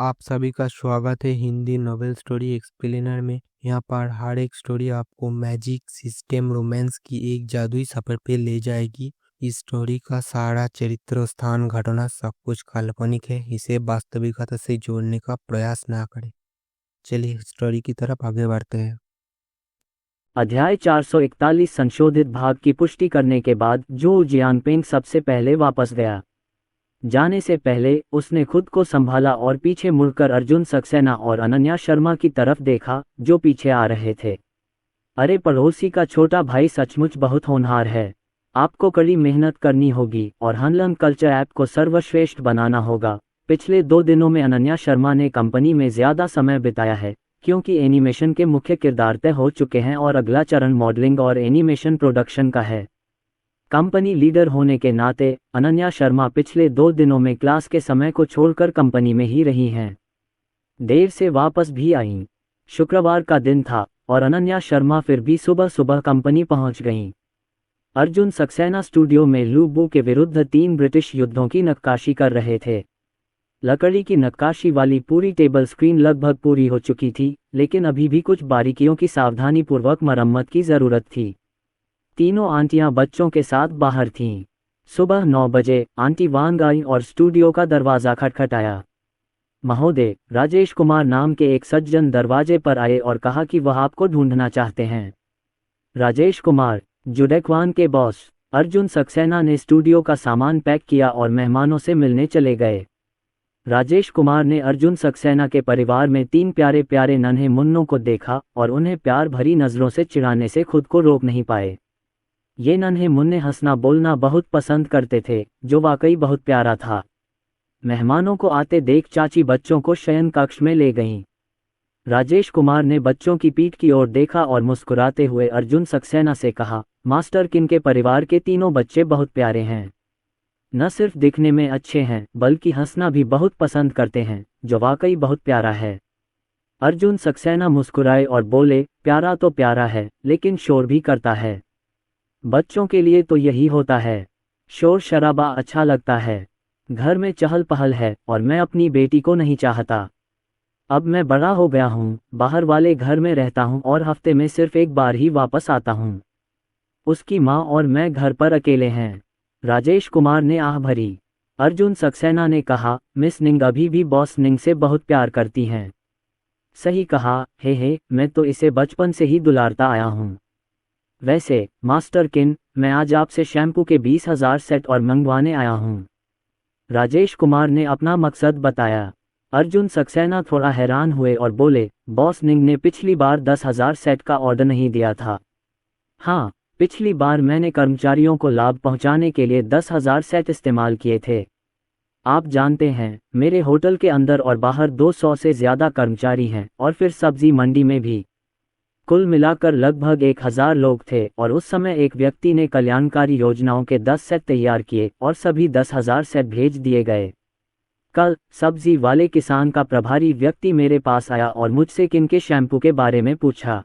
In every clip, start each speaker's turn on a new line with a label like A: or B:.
A: आप सभी का स्वागत है हिंदी नॉवेल स्टोरी एक्सप्लेनर में। यहाँ पर हर एक स्टोरी आपको मैजिक सिस्टम रोमांस की एक जादुई सफर पे ले जाएगी। इस स्टोरी का सारा चरित्र स्थान घटना सब कुछ काल्पनिक है, इसे वास्तविकता से जोड़ने का प्रयास ना करें। चलिए स्टोरी की तरफ आगे बढ़ते हैं।
B: अध्याय 441 संशोधित भाग की पुष्टि करने के बाद जो जियानपेंग सबसे पहले वापस गया। जाने से पहले उसने खुद को संभाला और पीछे मुड़कर अर्जुन सक्सेना और अनन्या शर्मा की तरफ देखा जो पीछे आ रहे थे। अरे पड़ोसी का छोटा भाई सचमुच बहुत होनहार है। आपको कड़ी मेहनत करनी होगी और हनलंग कल्चर ऐप को सर्वश्रेष्ठ बनाना होगा। पिछले 2 दिनों में अनन्या शर्मा ने कंपनी में ज़्यादा समय बिताया है क्योंकि एनिमेशन के मुख्य किरदार तय हो चुके हैं और अगला चरण मॉडलिंग और एनिमेशन प्रोडक्शन का है। कंपनी लीडर होने के नाते अनन्या शर्मा पिछले 2 दिनों में क्लास के समय को छोड़कर कंपनी में ही रही हैं। देर से वापस भी आईं। शुक्रवार का दिन था और अनन्या शर्मा फिर भी सुबह सुबह कंपनी पहुंच गईं। अर्जुन सक्सेना स्टूडियो में लू बू के विरुद्ध 3 ब्रिटिश युद्धों की नक्काशी कर रहे थे। लकड़ी की नक्काशी वाली पूरी टेबल स्क्रीन लगभग पूरी हो चुकी थी, लेकिन अभी भी कुछ बारीकियों की सावधानीपूर्वक मरम्मत की ज़रूरत थी। तीनों आंटियां बच्चों के साथ बाहर थीं। सुबह 9 बजे आंटी वांग आई और स्टूडियो का दरवाज़ा खटखटाया। महोदय, राजेश कुमार नाम के एक सज्जन दरवाजे पर आए और कहा कि वह आपको ढूंढना चाहते हैं। राजेश कुमार, जुडेक्वान के बॉस। अर्जुन सक्सेना ने स्टूडियो का सामान पैक किया और मेहमानों से मिलने चले गए। राजेश कुमार ने अर्जुन सक्सेना के परिवार में 3 प्यारे प्यारे नन्हे मुन्नों को देखा और उन्हें प्यार भरी नज़रों से चिढ़ाने से खुद को रोक नहीं पाए। ये नन्हे मुन्ने हंसना बोलना बहुत पसंद करते थे, जो वाकई बहुत प्यारा था। मेहमानों को आते देख चाची बच्चों को शयन कक्ष में ले गईं। राजेश कुमार ने बच्चों की पीठ की ओर देखा और मुस्कुराते हुए अर्जुन सक्सेना से कहा, मास्टर किन के परिवार के तीनों बच्चे बहुत प्यारे हैं। न सिर्फ दिखने में अच्छे हैं बल्कि हंसना भी बहुत पसंद करते हैं, जो वाकई बहुत प्यारा है। अर्जुन सक्सेना मुस्कुराए और बोले, प्यारा तो प्यारा है लेकिन शोर भी करता है। बच्चों के लिए तो यही होता है, शोर शराबा अच्छा लगता है। घर में चहल पहल है और मैं अपनी बेटी को नहीं चाहता। अब मैं बड़ा हो गया हूँ, बाहर वाले घर में रहता हूँ और हफ्ते में सिर्फ एक बार ही वापस आता हूँ। उसकी माँ और मैं घर पर अकेले हैं। राजेश कुमार ने आह भरी। अर्जुन सक्सेना ने कहा, मिस निंग अभी भी बॉस निंग से बहुत प्यार करती हैं। सही कहा, हे मैं तो इसे बचपन से ही दुलारता आया हूँ। वैसे मास्टर किन, मैं आज आपसे शैम्पू के 20,000 सेट और मंगवाने आया हूँ। राजेश कुमार ने अपना मकसद बताया। अर्जुन सक्सेना थोड़ा हैरान हुए और बोले, बॉस निंग ने पिछली बार 10,000 सेट का ऑर्डर नहीं दिया था। हाँ, पिछली बार मैंने कर्मचारियों को लाभ पहुंचाने के लिए 10,000 सेट इस्तेमाल किए थे। आप जानते हैं, मेरे होटल के अंदर और बाहर 200 से ज़्यादा कर्मचारी हैं और फिर सब्जी मंडी में भी। कुल मिलाकर लगभग 1,000 लोग थे और उस समय एक व्यक्ति ने कल्याणकारी योजनाओं के 10 सेट तैयार किए और सभी 10,000 सेट भेज दिए गए। कल सब्जी वाले किसान का प्रभारी व्यक्ति मेरे पास आया और मुझसे किन के शैम्पू के बारे में पूछा।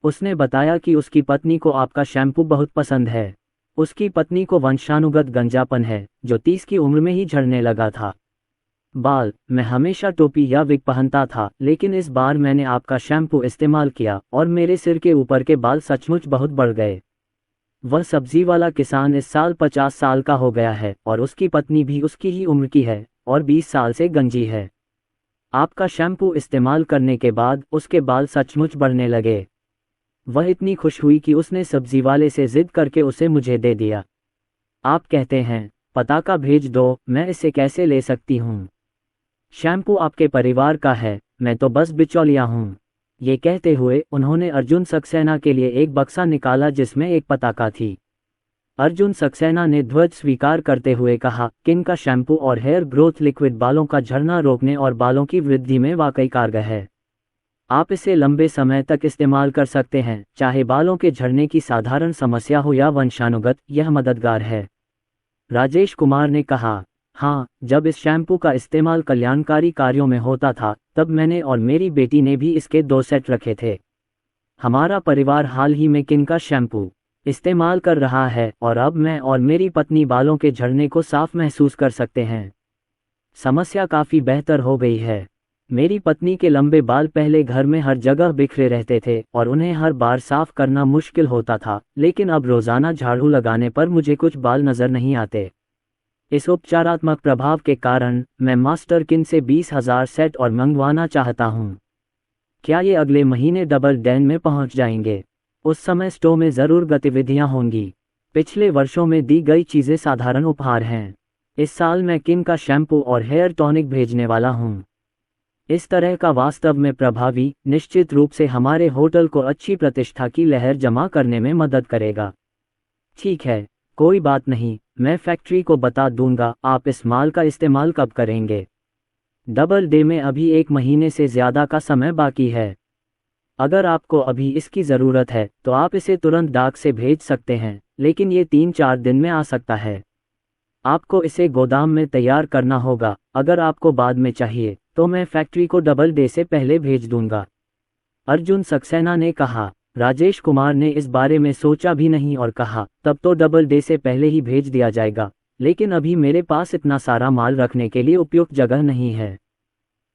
B: उसने बताया कि उसकी पत्नी को आपका शैम्पू बहुत पसंद है। उसकी पत्नी को वंशानुगत गंजापन है जो 30 की उम्र में ही झड़ने लगा था। बाल, मैं हमेशा टोपी या विग पहनता था, लेकिन इस बार मैंने आपका शैम्पू इस्तेमाल किया और मेरे सिर के ऊपर के बाल सचमुच बहुत बढ़ गए। वह सब्जी वाला किसान इस साल 50 साल का हो गया है और उसकी पत्नी भी उसकी ही उम्र की है और 20 साल से गंजी है। आपका शैम्पू इस्तेमाल करने के बाद उसके बाल सचमुच बढ़ने लगे। वह इतनी खुश हुई कि उसने सब्जी वाले से जिद करके उसे मुझे दे दिया। आप कहते हैं, पताका भेज दो, मैं इसे कैसे ले सकती हूँ? शैम्पू आपके परिवार का है, मैं तो बस बिचौलिया हूँ। ये कहते हुए उन्होंने अर्जुन सक्सेना के लिए एक बक्सा निकाला जिसमें एक पताका थी। अर्जुन सक्सेना ने ध्वज स्वीकार करते हुए कहा, किन का शैम्पू और हेयर ग्रोथ लिक्विड बालों का झड़ना रोकने और बालों की वृद्धि में वाकई कारगर है। आप इसे लंबे समय तक इस्तेमाल कर सकते हैं, चाहे बालों के झड़ने की साधारण समस्या हो या वंशानुगत, यह मददगार है। राजेश कुमार ने कहा, हाँ, जब इस शैम्पू का इस्तेमाल कल्याणकारी कार्यों में होता था तब मैंने और मेरी बेटी ने भी इसके 2 सेट रखे थे। हमारा परिवार हाल ही में किन का शैम्पू इस्तेमाल कर रहा है और अब मैं और मेरी पत्नी बालों के झड़ने को साफ महसूस कर सकते हैं। समस्या काफ़ी बेहतर हो गई है। मेरी पत्नी के लंबे बाल पहले घर में हर जगह बिखरे रहते थे और उन्हें हर बार साफ करना मुश्किल होता था, लेकिन अब रोजाना झाड़ू लगाने पर मुझे कुछ बाल नजर नहीं आते। इस उपचारात्मक प्रभाव के कारण मैं मास्टर किन से 20,000 सेट और मंगवाना चाहता हूँ। क्या ये अगले महीने डबल डेन में पहुँच जाएंगे? उस समय स्टोर में ज़रूर गतिविधियाँ होंगी। पिछले वर्षों में दी गई चीज़ें साधारण उपहार हैं। इस साल मैं किन का शैम्पू और हेयर टॉनिक भेजने वाला हूँ। इस तरह का वास्तव में प्रभावी, निश्चित रूप से हमारे होटल को अच्छी प्रतिष्ठा की लहर जमा करने में मदद करेगा। ठीक है, कोई बात नहीं, मैं फैक्ट्री को बता दूंगा। आप इस माल का इस्तेमाल कब करेंगे? डबल डे में अभी 1 महीने से ज़्यादा का समय बाकी है। अगर आपको अभी इसकी ज़रूरत है तो आप इसे तुरंत डाक से भेज सकते हैं, लेकिन ये 3-4 दिन में आ सकता है। आपको इसे गोदाम में तैयार करना होगा। अगर आपको बाद में चाहिए तो मैं फैक्ट्री को डबल डे से पहले भेज दूंगा। अर्जुन सक्सेना ने कहा। राजेश कुमार ने इस बारे में सोचा भी नहीं और कहा, तब तो डबल डे से पहले ही भेज दिया जाएगा, लेकिन अभी मेरे पास इतना सारा माल रखने के लिए उपयुक्त जगह नहीं है।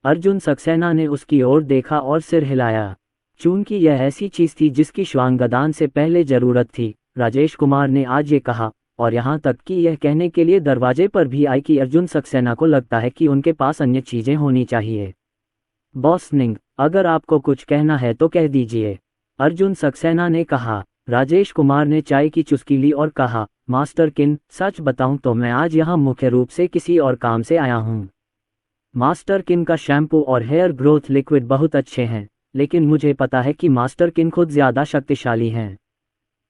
B: अर्जुन सक्सेना ने उसकी ओर देखा और सिर हिलाया। चूंकि यह ऐसी चीज थी जिसकी श्वांगदान से पहले जरूरत थी, राजेश कुमार ने आज ये कहा, और यहाँ तक कि यह कहने के लिए दरवाजे पर भी आई कि अर्जुन सक्सेना को लगता है कि उनके पास अन्य चीजें होनी चाहिए। बॉस निंग, अगर आपको कुछ कहना है तो कह दीजिए, अर्जुन सक्सेना ने कहा। राजेश कुमार ने चाय की चुस्की ली और कहा, मास्टर किन, सच बताऊं तो मैं आज यहाँ मुख्य रूप से किसी और काम से आया हूँ। मास्टर किन का शैम्पू और हेयर ग्रोथ लिक्विड बहुत अच्छे हैं, लेकिन मुझे पता है कि मास्टर किन खुद ज़्यादा शक्तिशाली हैं।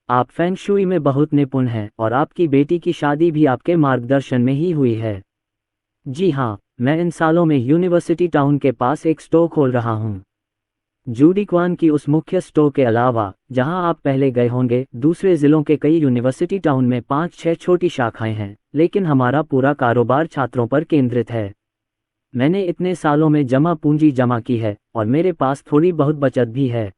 B: आप फेंग शुई में बहुत निपुण हैं और आपकी बेटी की शादी भी आपके मार्गदर्शन में ही हुई है। जी हाँ, मैं इन सालों में यूनिवर्सिटी टाउन के पास एक स्टोर खोल रहा हूँ। जूडिक्वान की उस मुख्य स्टोर के अलावा, जहां आप पहले गए होंगे, दूसरे जिलों के कई यूनिवर्सिटी टाउन में 5-6 छोटी शाखाएं हैं, लेकिन हमारा पूरा कारोबार छात्रों पर केंद्रित है। मैंने इतने सालों में जमा पूंजी जमा की है और मेरे पास थोड़ी बहुत बचत भी है।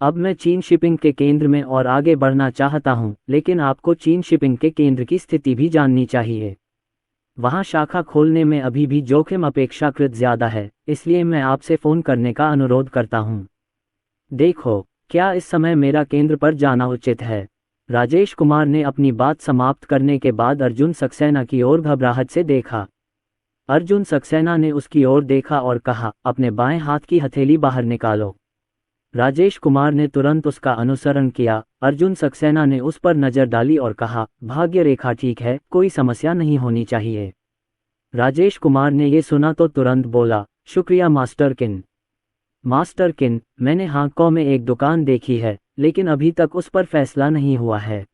B: अब मैं चीन शिपिंग के केंद्र में और आगे बढ़ना चाहता हूं, लेकिन आपको चीन शिपिंग के केंद्र की स्थिति भी जाननी चाहिए। वहां शाखा खोलने में अभी भी जोखिम अपेक्षाकृत ज्यादा है, इसलिए मैं आपसे फ़ोन करने का अनुरोध करता हूं। देखो, क्या इस समय मेरा केंद्र पर जाना उचित है? राजेश कुमार ने अपनी बात समाप्त करने के बाद अर्जुन सक्सेना की ओर घबराहट से देखा। अर्जुन सक्सेना ने उसकी ओर देखा और कहा, अपने बाएं हाथ की हथेली बाहर निकालो। राजेश कुमार ने तुरंत उसका अनुसरण किया। अर्जुन सक्सेना ने उस पर नजर डाली और कहा, भाग्य रेखा ठीक है, कोई समस्या नहीं होनी चाहिए। राजेश कुमार ने ये सुना तो तुरंत बोला, शुक्रिया मास्टर किन। मास्टर किन, मैंने हांगकांग में एक दुकान देखी है, लेकिन अभी तक उस पर फैसला नहीं हुआ है।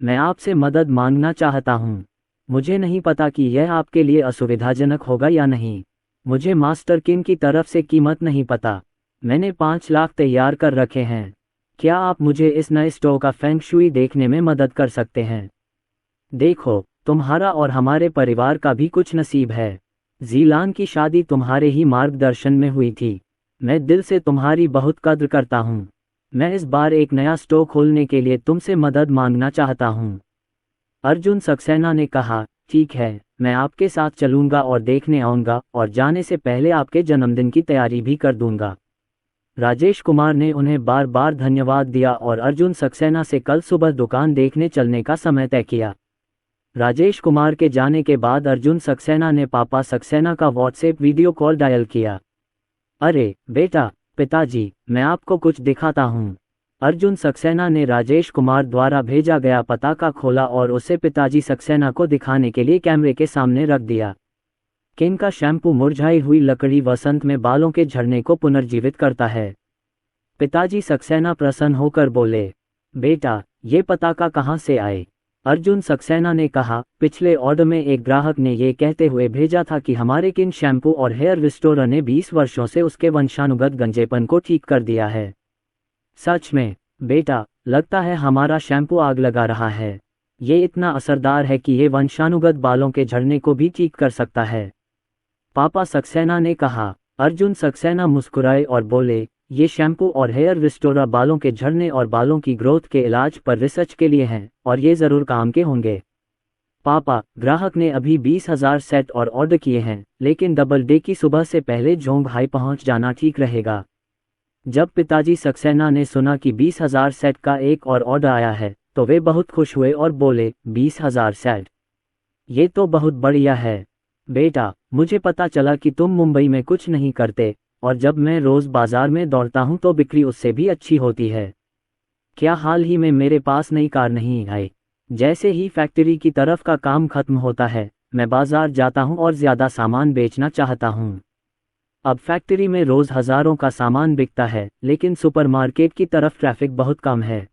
B: मैं आपसे मदद मांगना चाहता हूँ। मुझे नहीं पता कि यह आपके लिए असुविधाजनक होगा या नहीं। मुझे मास्टर किन की तरफ से कीमत नहीं पता। मैंने 5 लाख तैयार कर रखे हैं। क्या आप मुझे इस नए स्टोर का फेंग शुई देखने में मदद कर सकते हैं? देखो, तुम्हारा और हमारे परिवार का भी कुछ नसीब है। जीलान की शादी तुम्हारे ही मार्गदर्शन में हुई थी। मैं दिल से तुम्हारी बहुत कद्र करता हूँ। मैं इस बार एक नया स्टोर खोलने के लिए तुमसे मदद मांगना चाहता हूँ। अर्जुन सक्सेना ने कहा, ठीक है, मैं आपके साथ चलूंगा और देखने आऊंगा, और जाने से पहले आपके जन्मदिन की तैयारी भी कर दूंगा। राजेश कुमार ने उन्हें बार बार धन्यवाद दिया और अर्जुन सक्सेना से कल सुबह दुकान देखने चलने का समय तय किया। राजेश कुमार के जाने के बाद अर्जुन सक्सेना ने पापा सक्सेना का व्हाट्सएप वीडियो कॉल डायल किया। अरे बेटा, पिताजी, मैं आपको कुछ दिखाता हूँ। अर्जुन सक्सेना ने राजेश कुमार द्वारा भेजा गया पताका खोला और उसे पिताजी सक्सेना को दिखाने के लिए कैमरे के सामने रख दिया। किन का शैम्पू मुरझाई हुई लकड़ी वसंत में बालों के झड़ने को पुनर्जीवित करता है। पिताजी सक्सेना प्रसन्न होकर बोले, बेटा, ये पताका कहाँ से आए? अर्जुन सक्सेना ने कहा, पिछले ऑर्डर में एक ग्राहक ने ये कहते हुए भेजा था कि हमारे किन शैम्पू और हेयर रिस्टोरर ने 20 वर्षों से उसके वंशानुगत गंजेपन को ठीक कर दिया है। सच में बेटा, लगता है हमारा शैम्पू आग लगा रहा है। ये इतना असरदार है कि ये वंशानुगत बालों के झड़ने को भी ठीक कर सकता है, पापा सक्सेना ने कहा। अर्जुन सक्सेना मुस्कुराए और बोले, ये शैम्पू और हेयर रिस्टोरर बालों के झड़ने और बालों की ग्रोथ के इलाज पर रिसर्च के लिए हैं, और ये ज़रूर काम के होंगे। पापा, ग्राहक ने अभी 20,000 सेट और ऑर्डर किए हैं, लेकिन डबल डे की सुबह से पहले जोंगहाई पहुंच जाना ठीक रहेगा। जब पिताजी सक्सेना ने सुना कि 20,000 सेट का एक और ऑर्डर आया है, तो वे बहुत खुश हुए और बोले, 20,000 सेट? ये तो बहुत बढ़िया है। बेटा, मुझे पता चला कि तुम मुंबई में कुछ नहीं करते, और जब मैं रोज बाजार में दौड़ता हूं तो बिक्री उससे भी अच्छी होती है। क्या हाल ही में मेरे पास नई कार नहीं आई? जैसे ही फैक्ट्री की तरफ का काम खत्म होता है, मैं बाजार जाता हूं और ज्यादा सामान बेचना चाहता हूं। अब फैक्ट्री में रोज हजारों का सामान बिकता है, लेकिन सुपरमार्केट की तरफ ट्रैफिक बहुत कम है।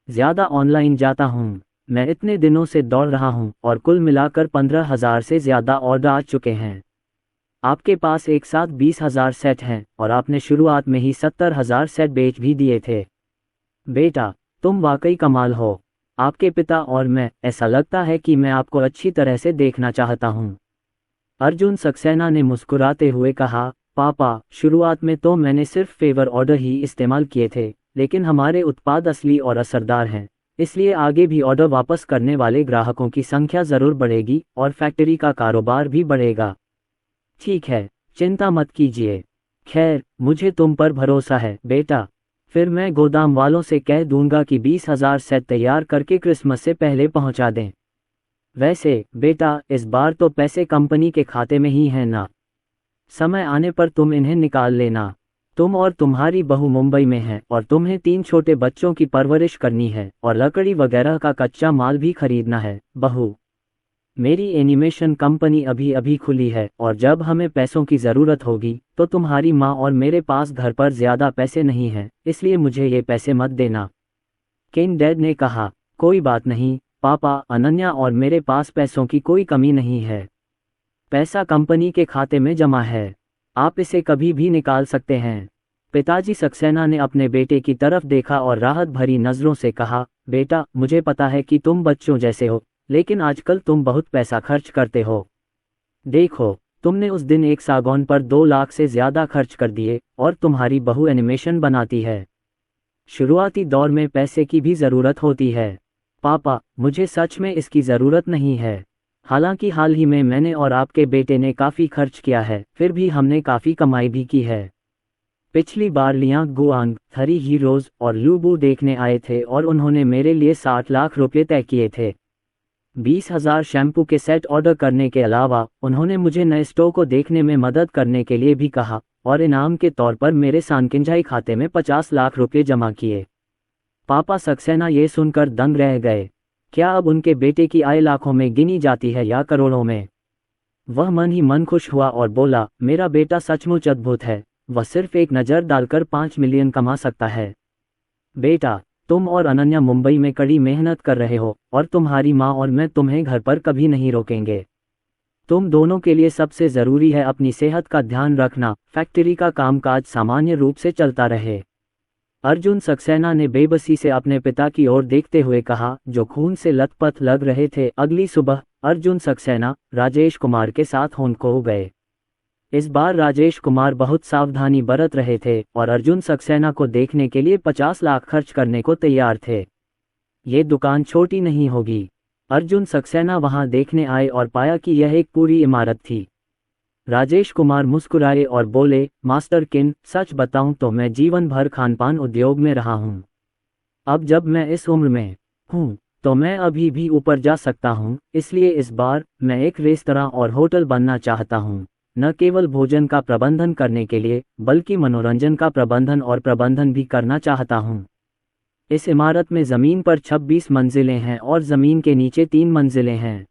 B: ज्यादा ऑनलाइन जाता हूं। मैं इतने दिनों से दौड़ रहा हूं और कुल मिलाकर 15,000 से ज्यादा ऑर्डर आ चुके हैं। आपके पास एक साथ 20,000 सेट हैं और आपने शुरुआत में ही 70,000 सेट बेच भी दिए थे। बेटा, तुम वाकई कमाल हो। आपके पिता और मैं, ऐसा लगता है कि मैं आपको अच्छी तरह से देखना चाहता हूं। अर्जुन सक्सेना ने मुस्कुराते हुए कहा, पापा, शुरुआत में तो मैंने सिर्फ फेवर ऑर्डर ही इस्तेमाल किए थे, लेकिन हमारे उत्पाद असली और असरदार हैं, इसलिए आगे भी ऑर्डर वापस करने वाले ग्राहकों की संख्या जरूर बढ़ेगी और फैक्ट्री का कारोबार भी बढ़ेगा। ठीक है, चिंता मत कीजिए। खैर, मुझे तुम पर भरोसा है बेटा। फिर मैं गोदाम वालों से कह दूंगा कि 20,000 सेट तैयार करके क्रिसमस से पहले पहुंचा दें। वैसे बेटा, इस बार तो पैसे कंपनी के खाते में ही हैं ना? समय आने पर तुम इन्हें निकाल लेना। तुम और तुम्हारी बहू मुंबई में हैं और तुम्हें 3 छोटे बच्चों की परवरिश करनी है और लकड़ी वगैरह का कच्चा माल भी खरीदना है। बहू, मेरी एनिमेशन कंपनी अभी अभी खुली है और जब हमें पैसों की ज़रूरत होगी तो तुम्हारी माँ और मेरे पास घर पर ज़्यादा पैसे नहीं हैं, इसलिए मुझे ये पैसे मत देना। केन डैड ने कहा, कोई बात नहीं पापा, अनन्या और मेरे पास पैसों की कोई कमी नहीं है। पैसा कंपनी के खाते में जमा है, आप इसे कभी भी निकाल सकते हैं। पिताजी सक्सेना ने अपने बेटे की तरफ देखा और राहत भरी नज़रों से कहा, बेटा, मुझे पता है कि तुम बच्चों जैसे हो, लेकिन आजकल तुम बहुत पैसा खर्च करते हो। देखो, तुमने उस दिन एक सागौन पर 2 लाख से ज्यादा खर्च कर दिए और तुम्हारी बहू एनिमेशन बनाती है। शुरुआती दौर में पैसे की भी ज़रूरत होती है। पापा, मुझे सच में इसकी ज़रूरत नहीं है। हालांकि हाल ही में मैंने और आपके बेटे ने काफ़ी खर्च किया है, फिर भी हमने काफ़ी कमाई भी की है। पिछली बार लियांग गुआंग, 3 हीरोज और लूबू देखने आए थे और उन्होंने मेरे लिए 60 लाख रुपये तय किए थे। 20,000 शैम्पू के सेट ऑर्डर करने के अलावा उन्होंने मुझे नए स्टोर को देखने में मदद करने के लिए भी कहा और इनाम के तौर पर मेरे सांकिंजाई खाते में 50 लाख रुपये जमा किए। पापा सक्सेना ये सुनकर दंग रह गए। क्या अब उनके बेटे की आय लाखों में गिनी जाती है या करोड़ों में? वह मन ही मन खुश हुआ और बोला, मेरा बेटा सचमुच अद्भुत है, वह सिर्फ एक नज़र डालकर 5 मिलियन कमा सकता है। बेटा, तुम और अनन्या मुंबई में कड़ी मेहनत कर रहे हो और तुम्हारी माँ और मैं तुम्हें घर पर कभी नहीं रोकेंगे। तुम दोनों के लिए सबसे ज़रूरी है अपनी सेहत का ध्यान रखना, फैक्ट्री का कामकाज सामान्य रूप से चलता रहे। अर्जुन सक्सेना ने बेबसी से अपने पिता की ओर देखते हुए कहा, जो खून से लथपथ लग रहे थे। अगली सुबह अर्जुन सक्सेना राजेश कुमार के साथ होन्को गए। इस बार राजेश कुमार बहुत सावधानी बरत रहे थे और अर्जुन सक्सेना को देखने के लिए 50 लाख खर्च करने को तैयार थे। ये दुकान छोटी नहीं होगी। अर्जुन सक्सेना वहां देखने आए और पाया कि यह एक पूरी इमारत थी। राजेश कुमार मुस्कुराए और बोले, मास्टर किन, सच बताऊं तो मैं जीवन भर खानपान उद्योग में रहा हूं। अब जब मैं इस उम्र में हूं तो मैं अभी भी ऊपर जा सकता हूं, इसलिए इस बार मैं एक रेस्तरां और होटल बनना चाहता हूं, न केवल भोजन का प्रबंधन करने के लिए बल्कि मनोरंजन का प्रबंधन और प्रबंधन भी करना चाहता हूं। इस इमारत में ज़मीन पर 26 मंजिलें हैं और ज़मीन के नीचे 3 मंजिलें हैं।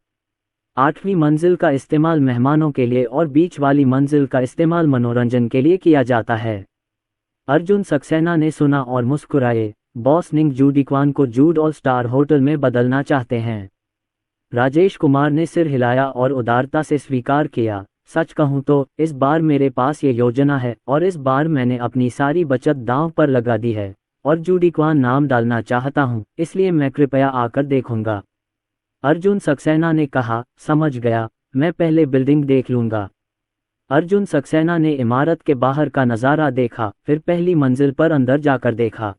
B: 8वीं मंजिल का इस्तेमाल मेहमानों के लिए और बीच वाली मंजिल का इस्तेमाल मनोरंजन के लिए किया जाता है। अर्जुन सक्सेना ने सुना और मुस्कुराए। बॉस निंग जूडिक्वान को जूड ऑल स्टार होटल में बदलना चाहते हैं। राजेश कुमार ने सिर हिलाया और उदारता से स्वीकार किया। सच कहूं तो इस बार मेरे पास ये योजना है और इस बार मैंने अपनी सारी बचत दांव पर लगा दी है और जूडिक्वान नाम डालना चाहता हूं, इसलिए मैं कृपया आकर देखूंगा। अर्जुन सक्सेना ने कहा, समझ गया, मैं पहले बिल्डिंग देख लूंगा। अर्जुन सक्सेना ने इमारत के बाहर का नज़ारा देखा, फिर पहली मंजिल पर अंदर जाकर देखा।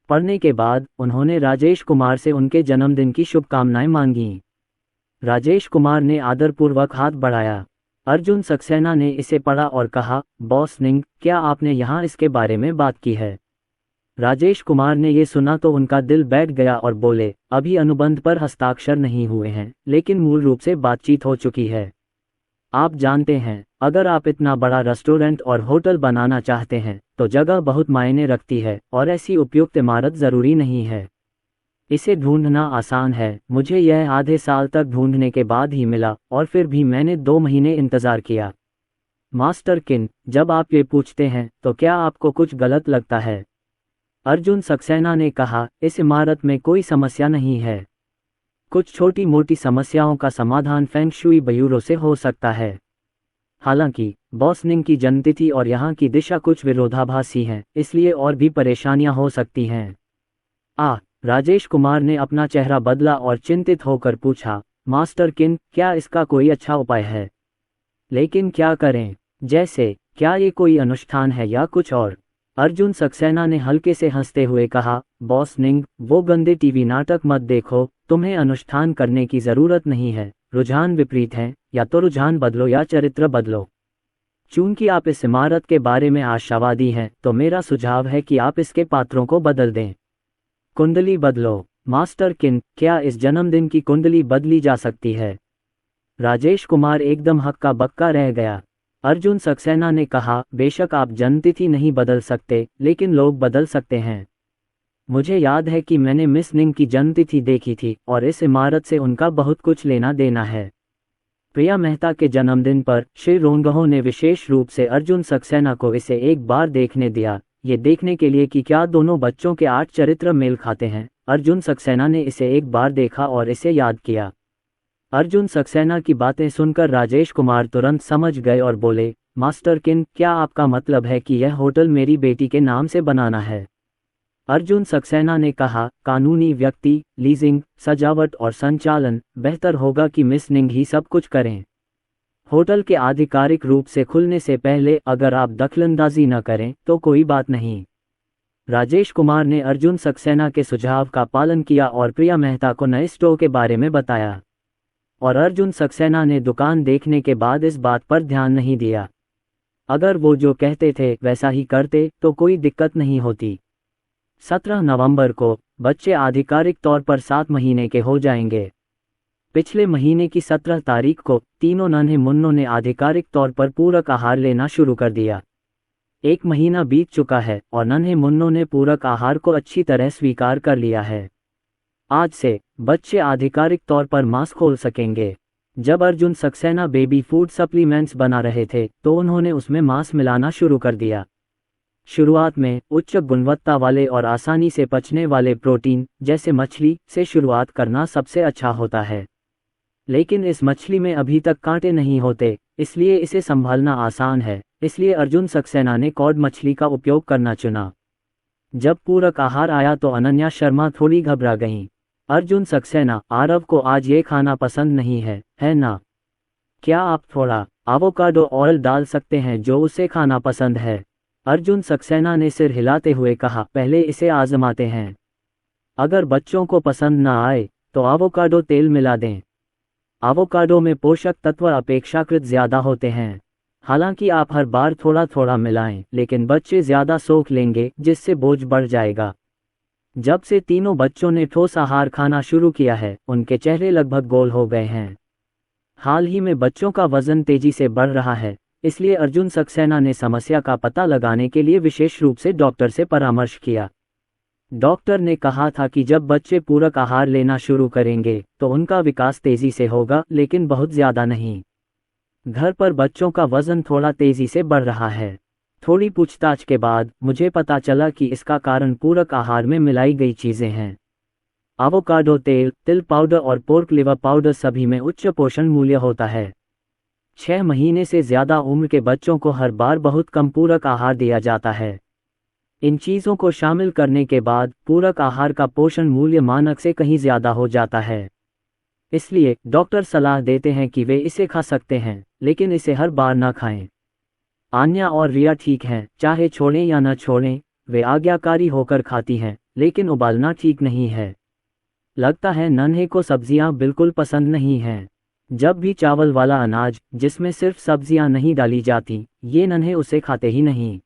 B: पढ़ने के बाद उन्होंने राजेश कुमार से उनके जन्मदिन की शुभकामनाएं मांगी। राजेश कुमार ने आदरपूर्वक हाथ बढ़ाया। अर्जुन सक्सेना ने इसे पढ़ा और कहा, बॉस निंग, क्या आपने यहाँ इसके बारे में बात की है? राजेश कुमार ने ये सुना तो उनका दिल बैठ गया और बोले, अभी अनुबंध पर हस्ताक्षर नहीं हुए हैं, लेकिन मूल रूप से बातचीत हो चुकी है। आप जानते हैं, अगर आप इतना बड़ा रेस्टोरेंट और होटल बनाना चाहते हैं तो जगह बहुत मायने रखती है और ऐसी उपयुक्त इमारत ज़रूरी नहीं है। इसे ढूंढना आसान है। मुझे यह आधे साल तक ढूंढने के बाद ही मिला और फिर भी मैंने 2 महीने इंतज़ार किया। मास्टर किन, जब आप ये पूछते हैं तो क्या आपको कुछ गलत लगता है? अर्जुन सक्सेना ने कहा, इस इमारत में कोई समस्या नहीं है। कुछ छोटी मोटी समस्याओं का समाधान फेंग शुई ब्यूरो से हो सकता है। हालांकि बॉस निंग की जन्मतिथि और यहाँ की दिशा कुछ विरोधाभासी हैं, इसलिए और भी परेशानियां हो सकती हैं। राजेश कुमार ने अपना चेहरा बदला और चिंतित होकर पूछा, मास्टर किन, क्या इसका कोई अच्छा उपाय है? लेकिन क्या करें? जैसे, क्या ये कोई अनुष्ठान है या कुछ और? अर्जुन सक्सेना ने हल्के से हंसते हुए कहा, बॉस निंग, वो गंदे टीवी नाटक मत देखो, तुम्हें अनुष्ठान करने की ज़रूरत नहीं है। रुझान विपरीत हैं, या तो रुझान बदलो या चरित्र बदलो। चूंकि आप इस इमारत के बारे में आशावादी हैं तो मेरा सुझाव है कि आप इसके पात्रों को बदल दें। कुंडली बदलो। मास्टर किन, क्या इस जन्मदिन की कुंडली बदली जा सकती है? राजेश कुमार एकदम हक्का बक्का रह गया। अर्जुन सक्सेना ने कहा, बेशक आप जन्मतिथि नहीं बदल सकते, लेकिन लोग बदल सकते हैं। मुझे याद है कि मैंने मिस निंग की जन्मतिथि देखी थी और इस इमारत से उनका बहुत कुछ लेना देना है। प्रिया मेहता के जन्मदिन पर श्री रोंगहो ने विशेष रूप से अर्जुन सक्सेना को इसे एक बार देखने दिया, ये देखने के लिए कि क्या दोनों बच्चों के 8 चरित्र मेल खाते हैं। अर्जुन सक्सेना ने इसे एक बार देखा और इसे याद किया। अर्जुन सक्सेना की बातें सुनकर राजेश कुमार तुरंत समझ गए और बोले, मास्टर किन, क्या आपका मतलब है कि यह होटल मेरी बेटी के नाम से बनाना है? अर्जुन सक्सेना ने कहा, कानूनी व्यक्ति, लीजिंग, सजावट और संचालन, बेहतर होगा कि मिस निंग ही सब कुछ करें। होटल के आधिकारिक रूप से खुलने से पहले अगर आप दखलंदाजी न करें तो कोई बात नहीं। राजेश कुमार ने अर्जुन सक्सेना के सुझाव का पालन किया और प्रिया मेहता को नए स्टोर के बारे में बताया। और अर्जुन सक्सेना ने दुकान देखने के बाद इस बात पर ध्यान नहीं दिया। अगर वो जो कहते थे वैसा ही करते तो कोई दिक्कत नहीं होती। 17 नवंबर को बच्चे आधिकारिक तौर पर 7 महीने के हो जाएंगे। पिछले महीने की 17 तारीख को तीनों नन्हे मुन्नों ने आधिकारिक तौर पर पूरक आहार लेना शुरू कर दिया। 1 महीना बीत चुका है और नन्हे मुन्नों ने पूरक आहार को अच्छी तरह स्वीकार कर लिया है। आज से बच्चे आधिकारिक तौर पर मांस खोल सकेंगे। जब Arjun Saxena baby food supplements बना रहे थे तो उन्होंने उसमें मांस मिलाना शुरू कर दिया। शुरुआत में उच्च गुणवत्ता वाले और आसानी से पचने वाले प्रोटीन जैसे मछली से शुरुआत करना सबसे अच्छा होता है, लेकिन इस मछली में अभी तक कांटे नहीं होते, इसलिए इसे संभालना आसान है। इसलिए अर्जुन सक्सेना ने कॉड मछली का उपयोग करना चुना। जब पूरक आहार आया तो अनन्या शर्मा थोड़ी घबरा गईं। अर्जुन सक्सेना, आरव को आज ये खाना पसंद नहीं है ना? क्या आप थोड़ा एवोकाडो ऑयल डाल सकते हैं जो उसे खाना पसंद है? अर्जुन सक्सेना ने सिर हिलाते हुए कहा, पहले इसे आजमाते हैं। अगर बच्चों को पसंद ना आए तो एवोकाडो तेल मिला दें। एवोकाडो में पोषक तत्व अपेक्षाकृत ज़्यादा होते हैं। हालांकि आप हर बार थोड़ा थोड़ा मिलाएं, लेकिन बच्चे ज़्यादा सोख लेंगे जिससे बोझ बढ़ जाएगा। जब से तीनों बच्चों ने ठोस आहार खाना शुरू किया है, उनके चेहरे लगभग गोल हो गए हैं। हाल ही में बच्चों का वजन तेजी से बढ़ रहा है, इसलिए अर्जुन सक्सेना ने समस्या का पता लगाने के लिए विशेष रूप से डॉक्टर से परामर्श किया। डॉक्टर ने कहा था कि जब बच्चे पूरक आहार लेना शुरू करेंगे तो उनका विकास तेजी से होगा, लेकिन बहुत ज़्यादा नहीं। घर पर बच्चों का वजन थोड़ा तेजी से बढ़ रहा है। थोड़ी पूछताछ के बाद मुझे पता चला कि इसका कारण पूरक आहार में मिलाई गई चीज़ें हैं। एवोकाडो तेल, तिल पाउडर और पोर्क लिवर पाउडर सभी में उच्च पोषण मूल्य होता है। 6 महीने से ज़्यादा उम्र के बच्चों को हर बार बहुत कम पूरक आहार दिया जाता है। इन चीज़ों को शामिल करने के बाद पूरक आहार का पोषण मूल्य मानक से कहीं ज़्यादा हो जाता है। इसलिए डॉक्टर सलाह देते हैं कि वे इसे खा सकते हैं, लेकिन इसे हर बार ना खाएं। आन्या और रिया ठीक हैं, चाहे छोड़ें या न छोड़ें, वे आज्ञाकारी होकर खाती हैं, लेकिन उबालना ठीक नहीं है। लगता है नन्हे को सब्जियां बिल्कुल पसंद नहीं हैं। जब भी चावल वाला अनाज जिसमें सिर्फ सब्जियां नहीं डाली जाती, ये नन्हे उसे खाते ही नहीं।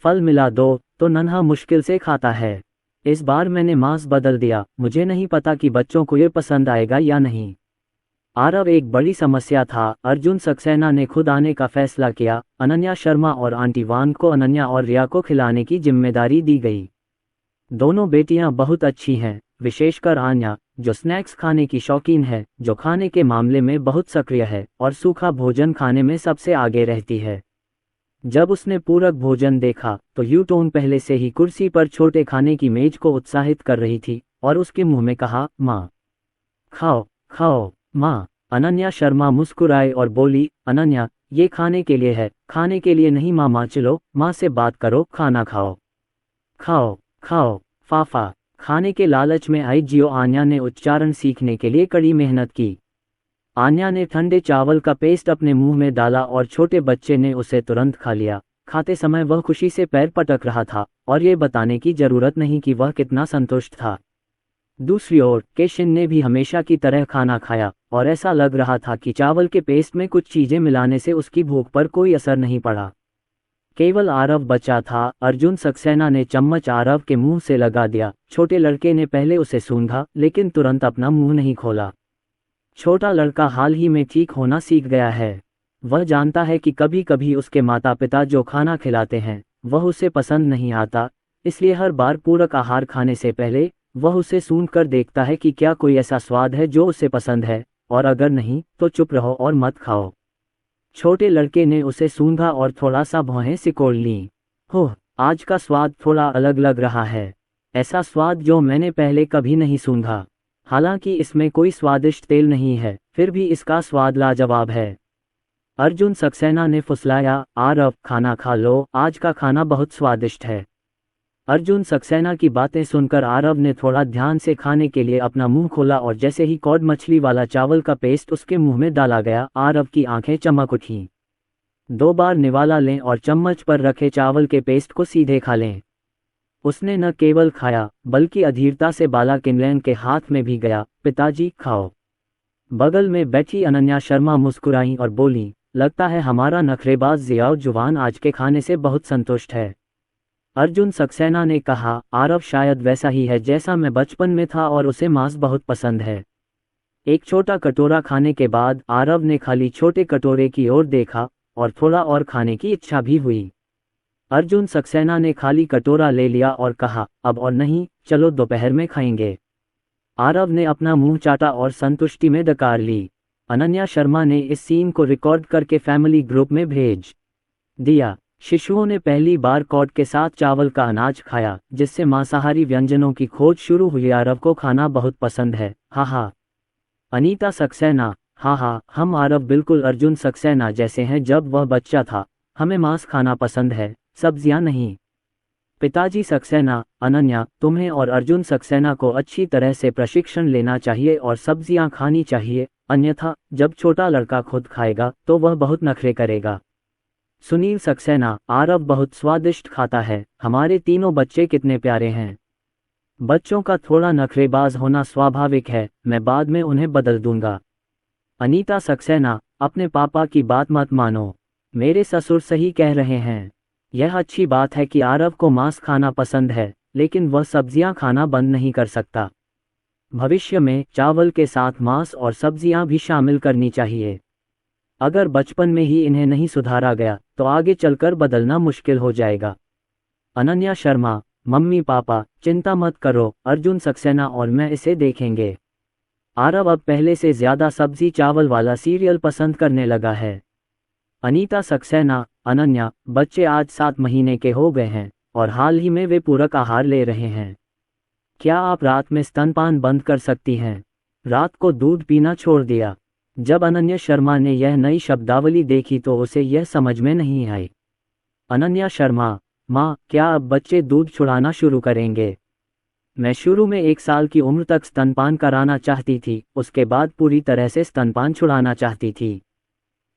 B: फल मिला दो तो नन्हा मुश्किल से खाता है। इस बार मैंने मांस बदल दिया, मुझे नहीं पता कि बच्चों को ये पसंद आएगा या नहीं। आरव एक बड़ी समस्या था। अर्जुन सक्सेना ने खुद आने का फैसला किया। अनन्या शर्मा और आंटी वान को अनन्या और रिया को खिलाने की जिम्मेदारी दी गई। दोनों बेटियां बहुत अच्छी हैं, विशेषकर आन्या, जो स्नैक्स खाने की शौकीन है, जो खाने के मामले में बहुत सक्रिय है और सूखा भोजन खाने में सबसे आगे रहती है। जब उसने पूरक भोजन देखा तो यूटोन पहले से ही कुर्सी पर छोटे खाने की मेज को उत्साहित कर रही थी और उसके मुंह में कहा, माँ खाओ खाओ माँ। अनन्या शर्मा मुस्कुराए और बोली, अनन्या, ये खाने के लिए है, खाने के लिए नहीं मामा। चलो माँ से बात करो, खाना खाओ खाओ खाओ। फाफा। खाने के लालच में आई जियो आन्या ने उच्चारण सीखने के लिए कड़ी मेहनत की। आन्या ने ठंडे चावल का पेस्ट अपने मुंह में डाला और छोटे बच्चे ने उसे तुरंत खा लिया। खाते समय वह खुशी से पैर पटक रहा था और ये बताने की जरूरत नहीं कि वह कितना संतुष्ट था। दूसरी ओर केशिन ने भी हमेशा की तरह खाना खाया और ऐसा लग रहा था कि चावल के पेस्ट में कुछ चीजें मिलाने से उसकी भूख पर कोई असर नहीं पड़ा। केवल आरव बचा था। अर्जुन सक्सेना ने चम्मच आरव के मुंह से लगा दिया। छोटे लड़के ने पहले उसे सूंघा लेकिन तुरंत अपना मुंह नहीं खोला। छोटा लड़का हाल ही में ठीक होना सीख गया है। वह जानता है कि कभी कभी उसके माता पिता जो खाना खिलाते हैं वह उसे पसंद नहीं आता, इसलिए हर बार पूरक आहार खाने से पहले वह उसे सूंघ कर देखता है कि क्या कोई ऐसा स्वाद है जो उसे पसंद है, और अगर नहीं तो चुप रहो और मत खाओ। छोटे लड़के ने उसे सूंघा और थोड़ा सा भौहें सिकोड़ लीं। होह, आज का स्वाद थोड़ा अलग लग रहा है, ऐसा स्वाद जो मैंने पहले कभी नहीं सूंघा। हालांकि इसमें कोई स्वादिष्ट तेल नहीं है, फिर भी इसका स्वाद लाजवाब है। अर्जुन सक्सेना ने फुसलाया, आरव खाना खा लो, आज का खाना बहुत स्वादिष्ट है। अर्जुन सक्सेना की बातें सुनकर आरव ने थोड़ा ध्यान से खाने के लिए अपना मुंह खोला और जैसे ही कॉड मछली वाला चावल का पेस्ट उसके मुंह में डाला गया, आरव की आंखें चमक उठीं। 2 बार निवाला लें और चम्मच पर रखे चावल के पेस्ट को सीधे खा लें। उसने न केवल खाया बल्कि अधीरता से बाला किनलैन के हाथ में भी गया। पिताजी खाओ। बगल में बैठी अनन्या शर्मा मुस्कुराई और बोली, लगता है हमारा नखरेबाज जियाओ जुवान आज के खाने से बहुत संतुष्ट है। अर्जुन सक्सेना ने कहा, आरव शायद वैसा ही है जैसा मैं बचपन में था और उसे मांस बहुत पसंद है। एक छोटा कटोरा खाने के बाद आरव ने खाली छोटे कटोरे की ओर देखा और थोड़ा और खाने की इच्छा भी हुई। अर्जुन सक्सेना ने खाली कटोरा ले लिया और कहा, अब और नहीं, चलो दोपहर में खाएंगे। आरव ने अपना मुंह चाटा और संतुष्टि में डकार ली। अनन्या शर्मा ने इस सीन को रिकॉर्ड करके फैमिली ग्रुप में भेज दिया। शिशुओं ने पहली बार कॉड के साथ चावल का अनाज खाया, जिससे मांसाहारी व्यंजनों की खोज शुरू हुई। आरव को खाना बहुत पसंद है, हा। अनीता सक्सेना, हा, हम आरव बिल्कुल अर्जुन सक्सेना जैसे हैं जब वह बच्चा था। हमें मांस खाना पसंद है, सब्जियां नहीं। पिताजी सक्सेना, अनन्या, तुम्हें और अर्जुन सक्सेना को अच्छी तरह से प्रशिक्षण लेना चाहिए और सब्जियां खानी चाहिए, अन्यथा जब छोटा लड़का खुद खाएगा तो वह बहुत नखरे करेगा। सुनील सक्सेना, आरव बहुत स्वादिष्ट खाता है, हमारे तीनों बच्चे कितने प्यारे हैं। बच्चों का थोड़ा नखरेबाज होना स्वाभाविक है, मैं बाद में उन्हें बदल दूंगा। अनीता सक्सेना, अपने पापा की बात मत मानो, मेरे ससुर सही कह रहे हैं। यह अच्छी बात है कि आरव को मांस खाना पसंद है, लेकिन वह सब्जियां खाना बंद नहीं कर सकता। भविष्य में चावल के साथ मांस और सब्जियां भी शामिल करनी चाहिए। अगर बचपन में ही इन्हें नहीं सुधारा गया तो आगे चलकर बदलना मुश्किल हो जाएगा। अनन्या शर्मा, मम्मी पापा चिंता मत करो, अर्जुन सक्सेना और मैं इसे देखेंगे। आरव अब पहले से ज्यादा सब्जी चावल वाला सीरियल पसंद करने लगा है। अनीता सक्सेना, अनन्या, बच्चे आज 7 महीने के हो गए हैं और हाल ही में वे पूरक आहार ले रहे हैं। क्या आप रात में स्तनपान बंद कर सकती हैं? रात को दूध पीना छोड़ दिया। जब अनन्या शर्मा ने यह नई शब्दावली देखी तो उसे यह समझ में नहीं आई। अनन्या शर्मा, माँ, क्या अब बच्चे दूध छुड़ाना शुरू करेंगे? मैं शुरू में 1 साल की उम्र तक स्तनपान कराना चाहती थी, उसके बाद पूरी तरह से स्तनपान छुड़ाना चाहती थी।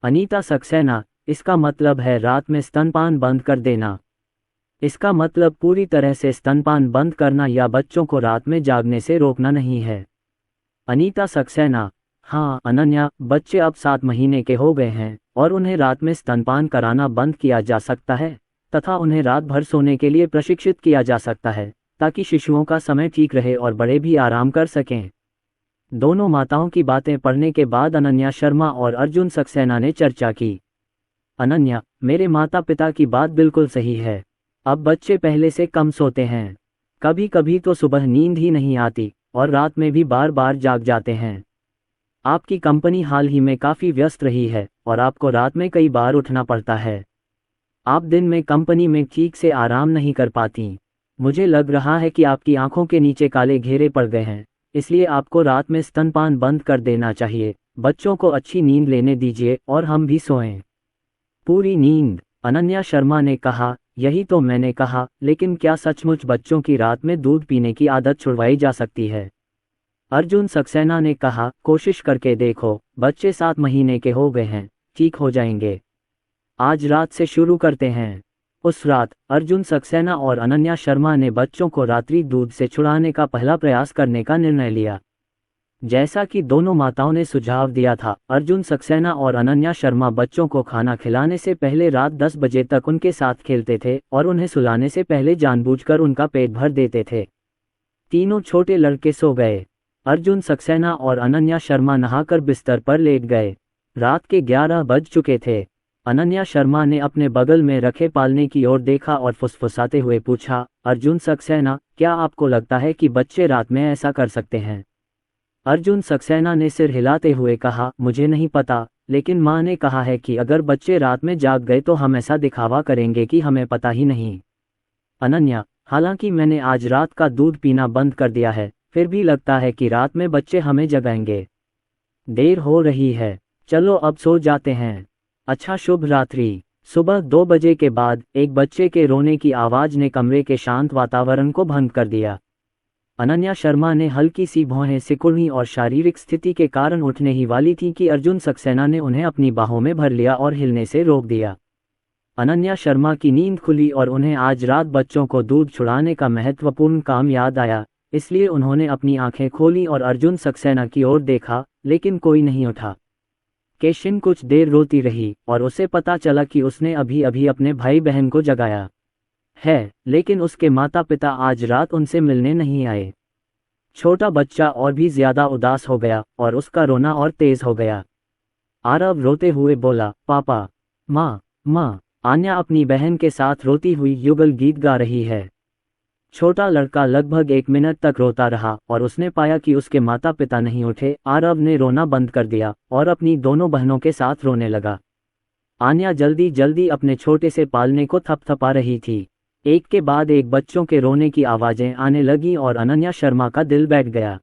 B: अनीता सक्सेना, इसका मतलब है रात में स्तनपान बंद कर देना। इसका मतलब पूरी तरह से स्तनपान बंद करना या बच्चों को रात में जागने से रोकना नहीं है। अनीता सक्सेना: हाँ अनन्या, बच्चे अब 7 महीने के हो गए हैं और उन्हें रात में स्तनपान कराना बंद किया जा सकता है तथा उन्हें रात भर सोने के लिए प्रशिक्षित किया जा सकता है ताकि शिशुओं का समय ठीक रहे और बड़े भी आराम कर सकें। दोनों माताओं की बातें पढ़ने के बाद अनन्या शर्मा और अर्जुन सक्सेना ने चर्चा की। अनन्या: मेरे माता पिता की बात बिल्कुल सही है। अब बच्चे पहले से कम सोते हैं। कभी कभी तो सुबह नींद ही नहीं आती और रात में भी बार बार जाग जाते हैं। आपकी कंपनी हाल ही में काफ़ी व्यस्त रही है और आपको रात में कई बार उठना पड़ता है। आप दिन में कंपनी में ठीक से आराम नहीं कर पाती। मुझे लग रहा है कि आपकी आंखों के नीचे काले घेरे पड़ गए हैं, इसलिए आपको रात में स्तनपान बंद कर देना चाहिए। बच्चों को अच्छी नींद लेने दीजिए और हम भी सोएं। पूरी नींद: अनन्या शर्मा ने कहा, यही तो मैंने कहा, लेकिन क्या सचमुच बच्चों की रात में दूध पीने की आदत छुड़वाई जा सकती है? अर्जुन सक्सेना ने कहा, कोशिश करके देखो, बच्चे 7 महीने के हो गए हैं, ठीक हो जाएंगे। आज रात से शुरू करते हैं। उस रात अर्जुन सक्सेना और अनन्या शर्मा ने बच्चों को रात्रि दूध से छुड़ाने का पहला प्रयास करने का निर्णय लिया। जैसा कि दोनों माताओं ने सुझाव दिया था, अर्जुन सक्सेना और अनन्या शर्मा बच्चों को खाना खिलाने से पहले रात 10 बजे तक उनके साथ खेलते थे और उन्हें सुलाने से पहले जानबूझकर उनका पेट भर देते थे। तीनों छोटे लड़के सो गए। अर्जुन सक्सेना और अनन्या शर्मा नहाकर बिस्तर पर लेट गए। रात के 11 बज चुके थे। अनन्या शर्मा ने अपने बगल में रखे पालने की ओर देखा और फुसफुसाते हुए पूछा, अर्जुन सक्सेना, क्या आपको लगता है कि बच्चे रात में ऐसा कर सकते हैं? अर्जुन सक्सेना ने सिर हिलाते हुए कहा, मुझे नहीं पता, लेकिन माँ ने कहा है कि अगर बच्चे रात में जाग गए तो हम ऐसा दिखावा करेंगे कि हमें पता ही नहीं। अनन्या: हालांकि मैंने आज रात का दूध पीना बंद कर दिया है, फिर भी लगता है कि रात में बच्चे हमें जगाएंगे। देर हो रही है, चलो अब सो जाते हैं। अच्छा, शुभ रात्रि। सुबह 2 बजे के बाद एक बच्चे के रोने की आवाज़ ने कमरे के शांत वातावरण को भंग कर दिया। अनन्या शर्मा ने हल्की सी भौहें सिकुड़ी और शारीरिक स्थिति के कारण उठने ही वाली थी कि अर्जुन सक्सेना ने उन्हें अपनी बाहों में भर लिया और हिलने से रोक दिया। अनन्या शर्मा की नींद खुली और उन्हें आज रात बच्चों को दूध छुड़ाने का महत्वपूर्ण काम याद आया, इसलिए उन्होंने अपनी आंखें खोली और अर्जुन सक्सेना की ओर देखा, लेकिन कोई नहीं उठा। केशिन कुछ देर रोती रही और उसे पता चला कि उसने अभी अभी अपने भाई बहन को जगाया है, लेकिन उसके माता पिता आज रात उनसे मिलने नहीं आए। छोटा बच्चा और भी ज्यादा उदास हो गया और उसका रोना और तेज हो गया। आरव रोते हुए बोला, पापा, माँ, माँ। आन्या अपनी बहन के साथ रोती हुई युगल गीत गा रही है। छोटा लड़का लगभग 1 मिनट तक रोता रहा और उसने पाया कि उसके माता पिता नहीं उठे। आरव ने रोना बंद कर दिया और अपनी दोनों बहनों के साथ रोने लगा। आन्या जल्दी जल्दी अपने छोटे से पालने को थपथपा रही थी। एक के बाद एक बच्चों के रोने की आवाज़ें आने लगी और अनन्या शर्मा का दिल बैठ गया।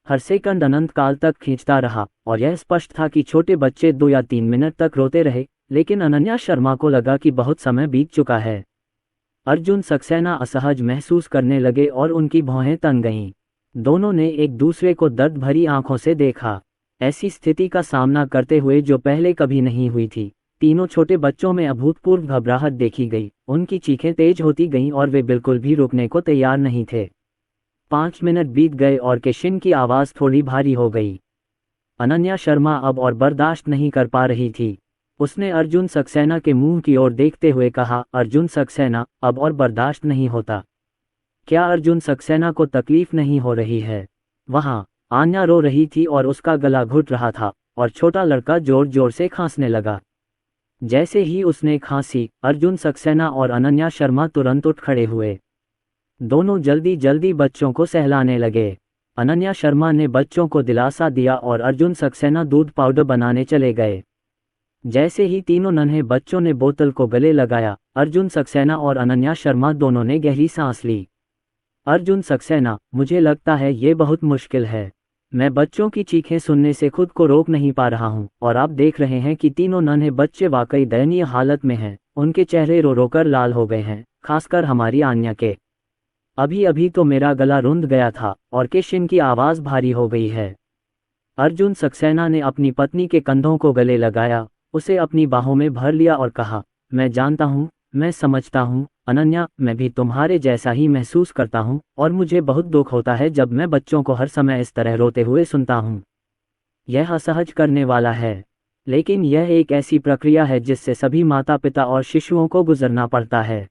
B: हर सेकंड अनंत काल तक खींचता रहा और यह स्पष्ट था कि छोटे बच्चे 2 या 3 मिनट तक रोते रहे, लेकिन अनन्या शर्मा को लगा कि बहुत समय बीत चुका है। अर्जुन सक्सेना असहज महसूस करने लगे और उनकी भौहें तंग गईं। दोनों ने एक दूसरे को दर्द भरी आंखों से देखा, ऐसी स्थिति का सामना करते हुए जो पहले कभी नहीं हुई थी। तीनों छोटे बच्चों में अभूतपूर्व घबराहट देखी गई। उनकी चीखें तेज होती गईं और वे बिल्कुल भी रुकने को तैयार नहीं थे। 5 मिनट बीत गए और केशिन की आवाज़ थोड़ी भारी हो गई। अनन्या शर्मा अब और बर्दाश्त नहीं कर पा रही थी। उसने अर्जुन सक्सेना के मुंह की ओर देखते हुए कहा, अर्जुन सक्सेना, अब और बर्दाश्त नहीं होता। क्या अर्जुन सक्सेना को तकलीफ नहीं हो रही है? वहाँ आन्या रो रही थी और उसका गला घुट रहा था और छोटा लड़का जोर जोर से खांसने लगा। जैसे ही उसने खांसी, अर्जुन सक्सेना और अनन्या शर्मा तुरंत उठ खड़े हुए। दोनों जल्दी जल्दी बच्चों को सहलाने लगे। अनन्या शर्मा ने बच्चों को दिलासा दिया और अर्जुन सक्सेना दूध पाउडर बनाने चले गए। जैसे ही तीनों नन्हे बच्चों ने बोतल को गले लगाया, अर्जुन सक्सेना और अनन्या शर्मा दोनों ने गहरी सांस ली। अर्जुन सक्सेना, मुझे लगता है ये बहुत मुश्किल है। मैं बच्चों की चीखें सुनने से खुद को रोक नहीं पा रहा हूँ और आप देख रहे हैं कि तीनों नन्हे बच्चे वाकई दयनीय हालत में हैं। उनके चेहरे रो रो कर लाल हो गए हैं, खासकर हमारी आन्या के। अभी अभी तो मेरा गला रुंध गया था और केशिन की आवाज़ भारी हो गई है। अर्जुन सक्सेना ने अपनी पत्नी के कंधों को गले लगाया, उसे अपनी बाहों में भर लिया और कहा, मैं जानता हूँ, मैं समझता हूँ अनन्या, मैं भी तुम्हारे जैसा ही महसूस करता हूँ और मुझे बहुत दुख होता है जब मैं बच्चों को हर समय इस तरह रोते हुए सुनता हूँ। यह असहज करने वाला है, लेकिन यह एक ऐसी प्रक्रिया है जिससे सभी माता पिता और शिशुओं को गुजरना पड़ता है।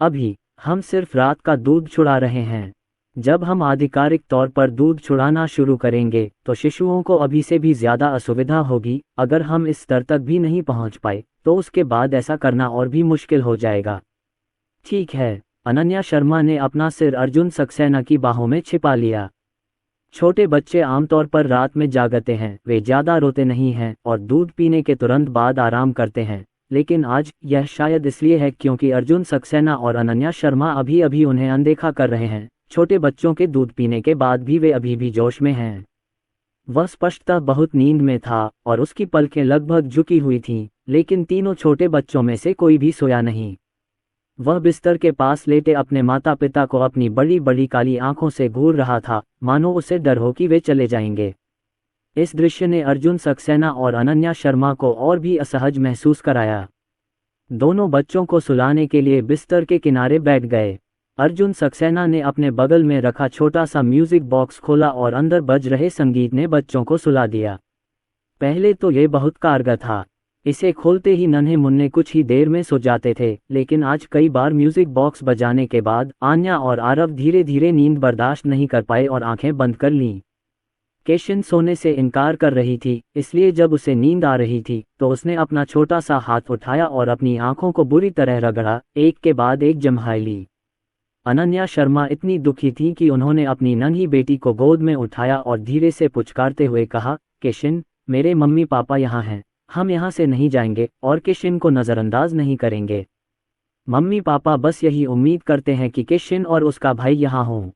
B: अभी हम सिर्फ रात का दूध छुड़ा रहे हैं। जब हम आधिकारिक तौर पर दूध छुड़ाना शुरू करेंगे तो शिशुओं को अभी से भी ज़्यादा असुविधा होगी। अगर हम इस स्तर तक भी नहीं पहुंच पाए तो उसके बाद ऐसा करना और भी मुश्किल हो जाएगा। ठीक है। अनन्या शर्मा ने अपना सिर अर्जुन सक्सेना की बाहों में छिपा लिया। छोटे बच्चे आमतौर पर रात में जागते हैं, वे ज़्यादा रोते नहीं हैं और दूध पीने के तुरंत बाद आराम करते हैं। लेकिन आज यह शायद इसलिए है क्योंकि अर्जुन सक्सेना और अनन्या शर्मा अभी अभी उन्हें अनदेखा कर रहे हैं। छोटे बच्चों के दूध पीने के बाद भी वे अभी भी जोश में हैं। वह स्पष्टतः बहुत नींद में था और उसकी पलकें लगभग झुकी हुई थीं, लेकिन तीनों छोटे बच्चों में से कोई भी सोया नहीं। वह बिस्तर के पास लेटे अपने माता पिता को अपनी बड़ी बड़ी काली आंखों से घूर रहा था, मानो उसे डर हो कि वे चले जाएंगे। इस दृश्य ने अर्जुन सक्सेना और अनन्या शर्मा को और भी असहज महसूस कराया। दोनों बच्चों को सुलाने के लिए बिस्तर के किनारे बैठ गए। अर्जुन सक्सेना ने अपने बगल में रखा छोटा सा म्यूजिक बॉक्स खोला और अंदर बज रहे संगीत ने बच्चों को सुला दिया। पहले तो ये बहुत कारगर था। इसे खोलते ही नन्हे मुन्ने कुछ ही देर में सो जाते थे, लेकिन आज कई बार म्यूजिक बॉक्स बजाने के बाद आन्या और आरव धीरे धीरे नींद बर्दाश्त नहीं कर पाए और आंखें बंद कर लीं। केशिन सोने से इनकार कर रही थी, इसलिए जब उसे नींद आ रही थी तो उसने अपना छोटा सा हाथ उठाया और अपनी आंखों को बुरी तरह रगड़ा, एक के बाद एक जम्हाई ली। अनन्या शर्मा इतनी दुखी थी कि उन्होंने अपनी नन्ही बेटी को गोद में उठाया और धीरे से पुचकारते हुए कहा, केशिन, मेरे मम्मी पापा यहाँ हैं, हम यहाँ से नहीं जाएंगे और केशिन को नज़रअंदाज नहीं करेंगे। मम्मी पापा बस यही उम्मीद करते हैं कि केशिन और उसका भाई यहाँ हों।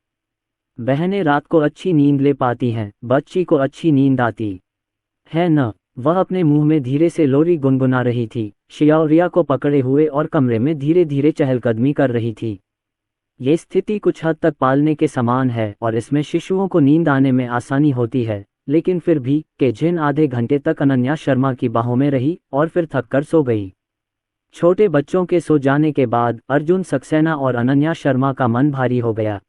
B: बहनें रात को अच्छी नींद ले पाती हैं, बच्ची को अच्छी नींद आती है न। वह अपने मुंह में धीरे से लोरी गुनगुना रही थी, शियाओरिया को पकड़े हुए और कमरे में धीरे धीरे चहलकदमी कर रही थी। ये स्थिति कुछ हद तक पालने के समान है और इसमें शिशुओं को नींद आने में आसानी होती है, लेकिन फिर भी केजिन आधे घंटे तक अनन्या शर्मा की बाहों में रही और फिर थककर सो गई। छोटे बच्चों के सो जाने के बाद अर्जुन सक्सेना और अनन्या शर्मा का मन भारी हो गया।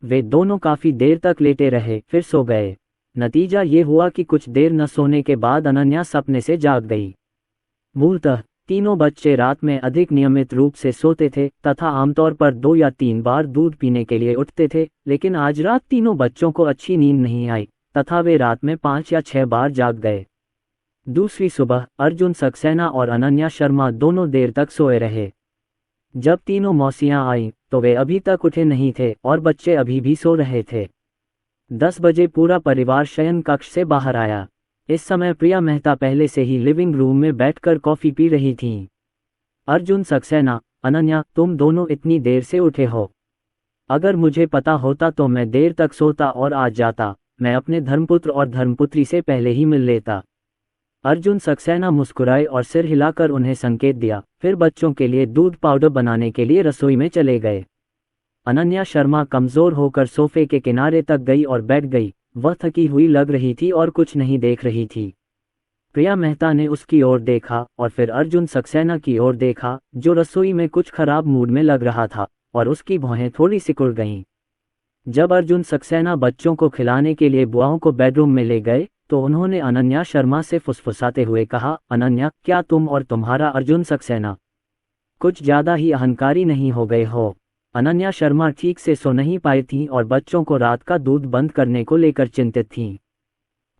B: वे दोनों काफी देर तक लेटे रहे, फिर सो गए। नतीजा ये हुआ कि कुछ देर न सोने के बाद अनन्या सपने से जाग गई। मूलतः तीनों बच्चे रात में अधिक नियमित रूप से सोते थे तथा आमतौर पर 2 या 3 बार दूध पीने के लिए उठते थे, लेकिन आज रात तीनों बच्चों को अच्छी नींद नहीं आई तथा वे रात में 5 या 6 बार जाग गए। दूसरी सुबह अर्जुन सक्सेना और अनन्या शर्मा दोनों देर तक सोए रहे। जब तीनों मौसियां आईं तो वे अभी तक उठे नहीं थे और बच्चे अभी भी सो रहे थे। 10 बजे पूरा परिवार शयन कक्ष से बाहर आया। इस समय प्रिया मेहता पहले से ही लिविंग रूम में बैठकर कॉफी पी रही थीं। अर्जुन सक्सेना, अनन्या, तुम दोनों इतनी देर से उठे हो। अगर मुझे पता होता तो मैं देर तक सोता और आज जाता। मैं अपने धर्मपुत्र और धर्मपुत्री से पहले ही मिल लेता। अर्जुन सक्सेना मुस्कुराए और सिर हिलाकर उन्हें संकेत दिया, फिर बच्चों के लिए दूध पाउडर बनाने के लिए रसोई में चले गए। अनन्या शर्मा कमजोर होकर सोफे के किनारे तक गई और बैठ गई। वह थकी हुई लग रही थी और कुछ नहीं देख रही थी। प्रिया मेहता ने उसकी ओर देखा और फिर अर्जुन सक्सेना की ओर देखा, जो रसोई में कुछ खराब मूड में लग रहा था, और उसकी भौहें थोड़ी सिकुड़ गईं। जब अर्जुन सक्सेना बच्चों को खिलाने के लिए बुआओं को बेडरूम में ले गए तो उन्होंने अनन्या शर्मा से फुसफुसाते हुए कहा, अनन्या, क्या तुम और तुम्हारा अर्जुन सक्सेना कुछ ज्यादा ही अहंकारी नहीं हो गए हो? अनन्या शर्मा ठीक से सो नहीं पाई थीं और बच्चों को रात का दूध बंद करने को लेकर चिंतित थीं।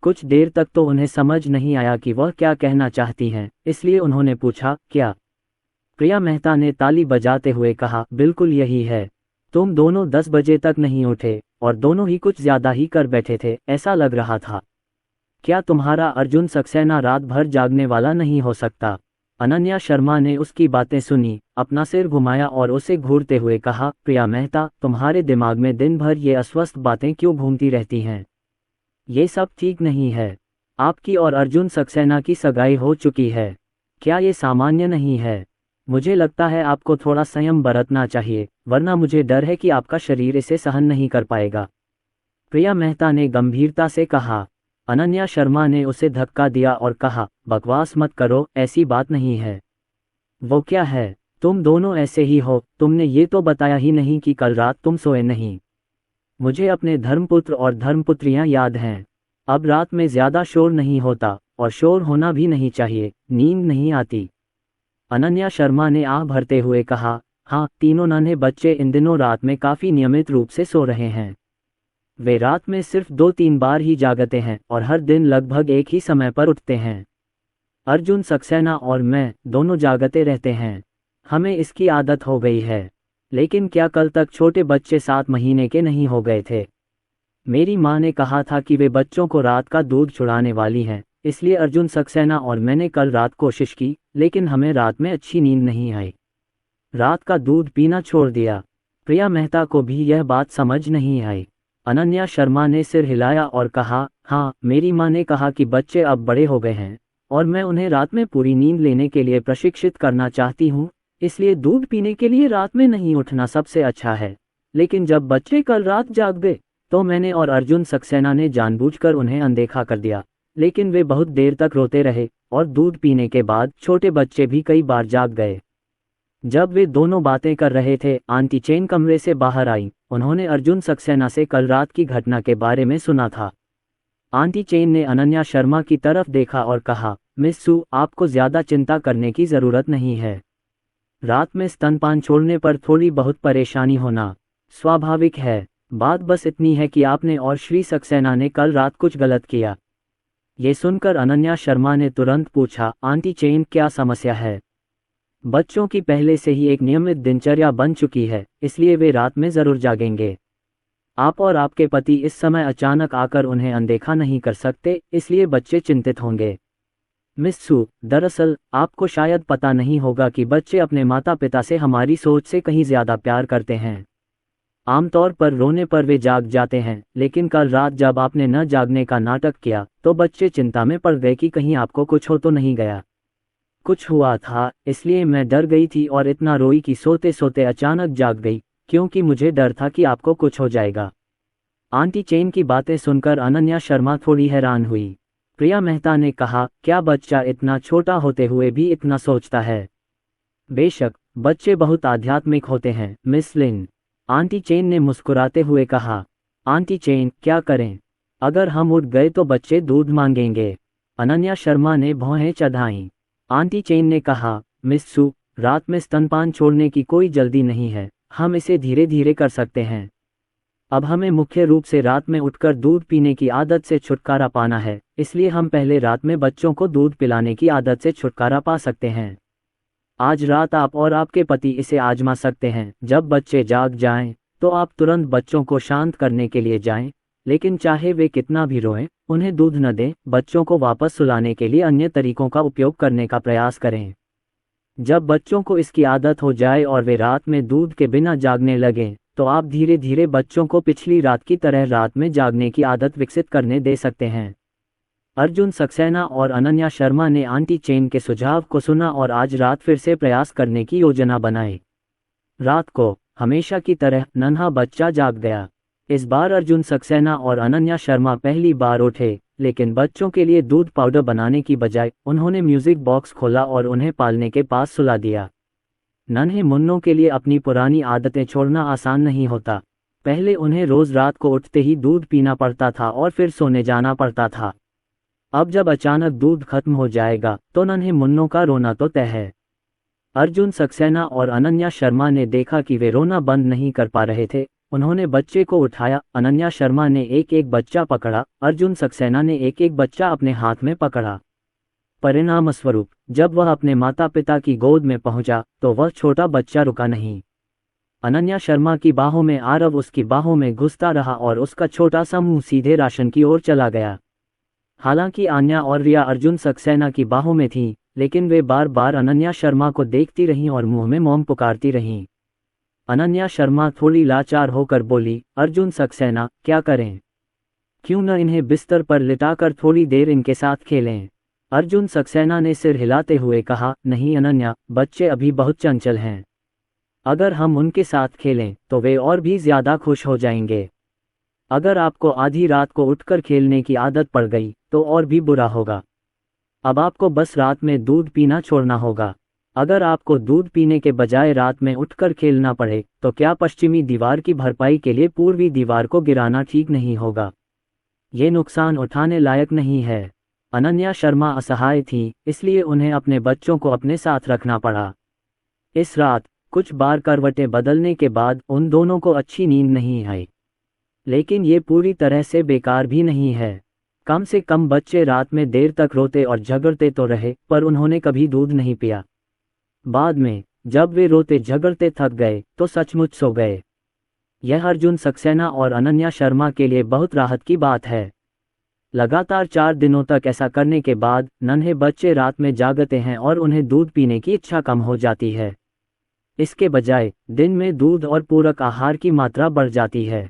B: कुछ देर तक तो उन्हें समझ नहीं आया कि वह क्या कहना चाहती हैं, इसलिए उन्होंने पूछा, क्या? प्रिया मेहता ने ताली बजाते हुए कहा, बिल्कुल यही है। तुम दोनों 10 बजे तक नहीं उठे और दोनों ही कुछ ज्यादा ही कर बैठे थे, ऐसा लग रहा था। क्या तुम्हारा अर्जुन सक्सेना रात भर जागने वाला नहीं हो सकता? अनन्या शर्मा ने उसकी बातें सुनी, अपना सिर घुमाया और उसे घूरते हुए कहा, प्रिया मेहता, तुम्हारे दिमाग में दिन भर ये अस्वस्थ बातें क्यों घूमती रहती हैं? ये सब ठीक नहीं है। आपकी और अर्जुन सक्सेना की सगाई हो चुकी है। क्या ये सामान्य नहीं है? मुझे लगता है आपको थोड़ा संयम बरतना चाहिए, वरना मुझे डर है कि आपका शरीर इसे सहन नहीं कर पाएगा। प्रिया मेहता ने गंभीरता से कहा। अनन्या शर्मा ने उसे धक्का दिया और कहा, बकवास मत करो, ऐसी बात नहीं है। वो क्या है? तुम दोनों ऐसे ही हो, तुमने ये तो बताया ही नहीं कि कल रात तुम सोए नहीं। मुझे अपने धर्मपुत्र और धर्मपुत्रियां याद हैं। अब रात में ज्यादा शोर नहीं होता, और शोर होना भी नहीं चाहिए, नींद नहीं आती। अनन्या शर्मा ने आह भरते हुए कहा, हाँ, तीनों नन्हे बच्चे इन दिनों रात में काफी नियमित रूप से सो रहे हैं। वे रात में सिर्फ 2-3 बार ही जागते हैं और हर दिन लगभग एक ही समय पर उठते हैं। अर्जुन सक्सेना और मैं दोनों जागते रहते हैं। हमें इसकी आदत हो गई है। लेकिन क्या कल तक छोटे बच्चे 7 महीने के नहीं हो गए थे? मेरी माँ ने कहा था कि वे बच्चों को रात का दूध छुड़ाने वाली हैं, इसलिए अर्जुन सक्सेना और मैंने कल रात कोशिश की, लेकिन हमें रात में अच्छी नींद नहीं आई। रात का दूध पीना छोड़ दिया। प्रिया मेहता को भी यह बात समझ नहीं आई। अनन्या शर्मा ने सिर हिलाया और कहा, हाँ, मेरी माँ ने कहा कि बच्चे अब बड़े हो गए हैं और मैं उन्हें रात में पूरी नींद लेने के लिए प्रशिक्षित करना चाहती हूँ, इसलिए दूध पीने के लिए रात में नहीं उठना सबसे अच्छा है। लेकिन जब बच्चे कल रात जाग गए तो मैंने और अर्जुन सक्सेना ने जानबूझकर उन्हें अनदेखा कर दिया, लेकिन वे बहुत देर तक रोते रहे और दूध पीने के बाद छोटे बच्चे भी कई बार जाग गए। जब वे दोनों बातें कर रहे थे, आंटी चेन कमरे से बाहर आई। उन्होंने अर्जुन सक्सेना से कल रात की घटना के बारे में सुना था। आंटी चेन ने अनन्या शर्मा की तरफ देखा और कहा, मिस सू, आपको ज्यादा चिंता करने की जरूरत नहीं है। रात में स्तनपान छोड़ने पर थोड़ी बहुत परेशानी होना स्वाभाविक है। बात बस इतनी है कि आपने और श्री सक्सेना ने कल रात कुछ गलत किया। ये सुनकर अनन्या शर्मा ने तुरंत पूछा, आंटी चेन, क्या समस्या है? बच्चों की पहले से ही एक नियमित दिनचर्या बन चुकी है, इसलिए वे रात में जरूर जागेंगे। आप और आपके पति इस समय अचानक आकर उन्हें अनदेखा नहीं कर सकते, इसलिए बच्चे चिंतित होंगे। मिस सू, दरअसल आपको शायद पता नहीं होगा कि बच्चे अपने माता पिता से हमारी सोच से कहीं ज्यादा प्यार करते हैं। आमतौर पर रोने पर वे जाग जाते हैं, लेकिन कल रात जब आपने न जागने का नाटक किया तो बच्चे चिंता में पड़ गए कि कहीं आपको कुछ हो तो नहीं गया। कुछ हुआ था, इसलिए मैं डर गई थी और इतना रोई कि सोते सोते अचानक जाग गई, क्योंकि मुझे डर था कि आपको कुछ हो जाएगा। आंटी चेन की बातें सुनकर अनन्या शर्मा थोड़ी हैरान हुई। प्रिया मेहता ने कहा, क्या बच्चा इतना छोटा होते हुए भी इतना सोचता है? बेशक, बच्चे बहुत आध्यात्मिक होते हैं, मिस लिन। आंटी चेन ने मुस्कुराते हुए कहा। आंटी चेन, क्या करें? अगर हम उठ गए तो बच्चे दूध मांगेंगे। अनन्या शर्मा ने भौहें चढ़ाईं। आंटी चेन ने कहा, मिस सू, रात में स्तनपान छोड़ने की कोई जल्दी नहीं है, हम इसे धीरे धीरे कर सकते हैं। अब हमें मुख्य रूप से रात में उठकर दूध पीने की आदत से छुटकारा पाना है, इसलिए हम पहले रात में बच्चों को दूध पिलाने की आदत से छुटकारा पा सकते हैं। आज रात आप और आपके पति इसे आजमा सकते हैं। जब बच्चे जाग जाएं, तो आप तुरंत बच्चों को शांत करने के लिए जाएं, लेकिन चाहे वे कितना भी रोएं, उन्हें दूध न दें। बच्चों को वापस सुलाने के लिए अन्य तरीकों का उपयोग करने का प्रयास करें। जब बच्चों को इसकी आदत हो जाए और वे रात में दूध के बिना जागने लगें, तो आप धीरे धीरे बच्चों को पिछली रात की तरह रात में जागने की आदत विकसित करने दे सकते हैं। अर्जुन सक्सेना और अनन्या शर्मा ने आंटी चेन के सुझाव को सुना और आज रात फिर से प्रयास करने की योजना बनाई। रात को हमेशा की तरह नन्हा बच्चा जाग गया। इस बार अर्जुन सक्सेना और अनन्या शर्मा पहली बार उठे, लेकिन बच्चों के लिए दूध पाउडर बनाने की बजाय उन्होंने म्यूजिक बॉक्स खोला और उन्हें पालने के पास सुला दिया। नन्हे मुन्नों के लिए अपनी पुरानी आदतें छोड़ना आसान नहीं होता। पहले उन्हें रोज रात को उठते ही दूध पीना पड़ता था और फिर सोने जाना पड़ता था। अब जब अचानक दूध खत्म हो जाएगा तो नन्हे मुन्नों का रोना तो तय है। अर्जुन सक्सेना और अनन्या शर्मा ने देखा कि वे रोना बंद नहीं कर पा रहे थे। उन्होंने बच्चे को उठाया। अनन्या शर्मा ने एक एक बच्चा पकड़ा, अर्जुन सक्सेना ने एक एक बच्चा अपने हाथ में पकड़ा। परिणामस्वरूप जब वह अपने माता पिता की गोद में पहुंचा तो वह छोटा बच्चा रुका नहीं। अनन्या शर्मा की बाहों में आरव उसकी बाहों में घुसता रहा और उसका छोटा सा मुंह सीधे राशन की ओर चला गया। हालांकि आन्या और रिया अर्जुन सक्सेना की बाहों में थीं, लेकिन वे बार बार अनन्या शर्मा को देखती रहीं और मुंह में मॉम पुकारती रहीं। अनन्या शर्मा थोड़ी लाचार होकर बोली, अर्जुन सक्सेना, क्या करें? क्यों न इन्हें बिस्तर पर लिटाकर थोड़ी देर इनके साथ खेलें? अर्जुन सक्सेना ने सिर हिलाते हुए कहा, नहीं अनन्या, बच्चे अभी बहुत चंचल हैं। अगर हम उनके साथ खेलें तो वे और भी ज्यादा खुश हो जाएंगे। अगर आपको आधी रात को उठकर खेलने की आदत पड़ गई तो और भी बुरा होगा। अब आपको बस रात में दूध पीना छोड़ना होगा। अगर आपको दूध पीने के बजाय रात में उठकर खेलना पड़े तो क्या पश्चिमी दीवार की भरपाई के लिए पूर्वी दीवार को गिराना ठीक नहीं होगा? ये नुकसान उठाने लायक नहीं है। अनन्या शर्मा असहाय थी, इसलिए उन्हें अपने बच्चों को अपने साथ रखना पड़ा। इस रात कुछ बार करवटें बदलने के बाद उन दोनों को अच्छी नींद नहीं आई, लेकिन ये पूरी तरह से बेकार भी नहीं है। कम से कम बच्चे रात में देर तक रोते और झगड़ते तो रहे, पर उन्होंने कभी दूध नहीं पिया। बाद में जब वे रोते झगड़ते थक गए तो सचमुच सो गए। यह अर्जुन सक्सेना और अनन्या शर्मा के लिए बहुत राहत की बात है। लगातार 4 दिनों तक ऐसा करने के बाद नन्हे बच्चे रात में जागते हैं और उन्हें दूध पीने की इच्छा कम हो जाती है। इसके बजाय दिन में दूध और पूरक आहार की मात्रा बढ़ जाती है।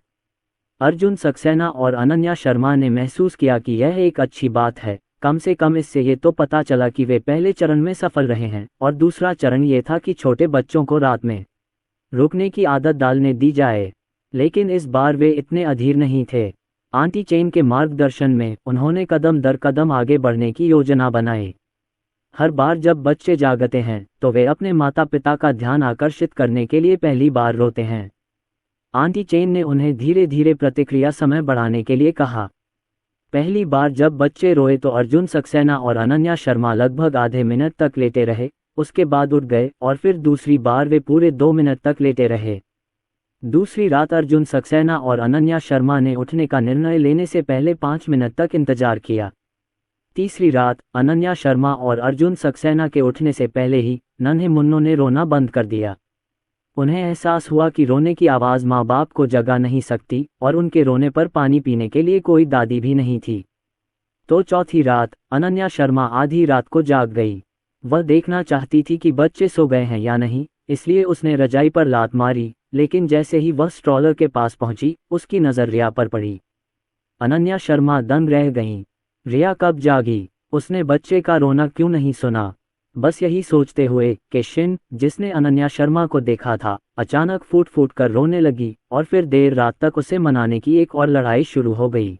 B: अर्जुन सक्सेना और अनन्या शर्मा ने महसूस किया कि यह एक अच्छी बात है। कम से कम इससे ये तो पता चला कि वे पहले चरण में सफल रहे हैं, और दूसरा चरण ये था कि छोटे बच्चों को रात में रुकने की आदत डालने दी जाए। लेकिन इस बार वे इतने अधीर नहीं थे। आंटी चेन के मार्गदर्शन में उन्होंने कदम दर कदम आगे बढ़ने की योजना बनाई। हर बार जब बच्चे जागते हैं तो वे अपने माता पिता का ध्यान आकर्षित करने के लिए पहली बार रोते हैं। आंटी चेन ने उन्हें धीरे धीरे प्रतिक्रिया समय बढ़ाने के लिए कहा। पहली बार जब बच्चे रोए तो अर्जुन सक्सेना और अनन्या शर्मा लगभग आधे मिनट तक लेटे रहे, उसके बाद उठ गए, और फिर दूसरी बार वे पूरे 2 मिनट तक लेटे रहे। दूसरी रात अर्जुन सक्सेना और अनन्या शर्मा ने उठने का निर्णय लेने से पहले 5 मिनट तक इंतजार किया। तीसरी रात अनन्या शर्मा और अर्जुन सक्सेना के उठने से पहले ही नन्हे मुन्नों ने रोना बंद कर दिया। उन्हें एहसास हुआ कि रोने की आवाज़ माँ बाप को जगा नहीं सकती, और उनके रोने पर पानी पीने के लिए कोई दादी भी नहीं थी। तो चौथी रात अनन्या शर्मा आधी रात को जाग गई। वह देखना चाहती थी कि बच्चे सो गए हैं या नहीं, इसलिए उसने रजाई पर लात मारी, लेकिन जैसे ही वह स्ट्रॉलर के पास पहुंची, उसकी नज़र रिया पर पड़ी। अनन्या शर्मा दंग रह गईं। रिया कब जागी? उसने बच्चे का रोना क्यों नहीं सुना? बस यही सोचते हुए कि शिन, जिसने अनन्या शर्मा को देखा था, अचानक फूट फूट कर रोने लगी, और फिर देर रात तक उसे मनाने की एक और लड़ाई शुरू हो गई।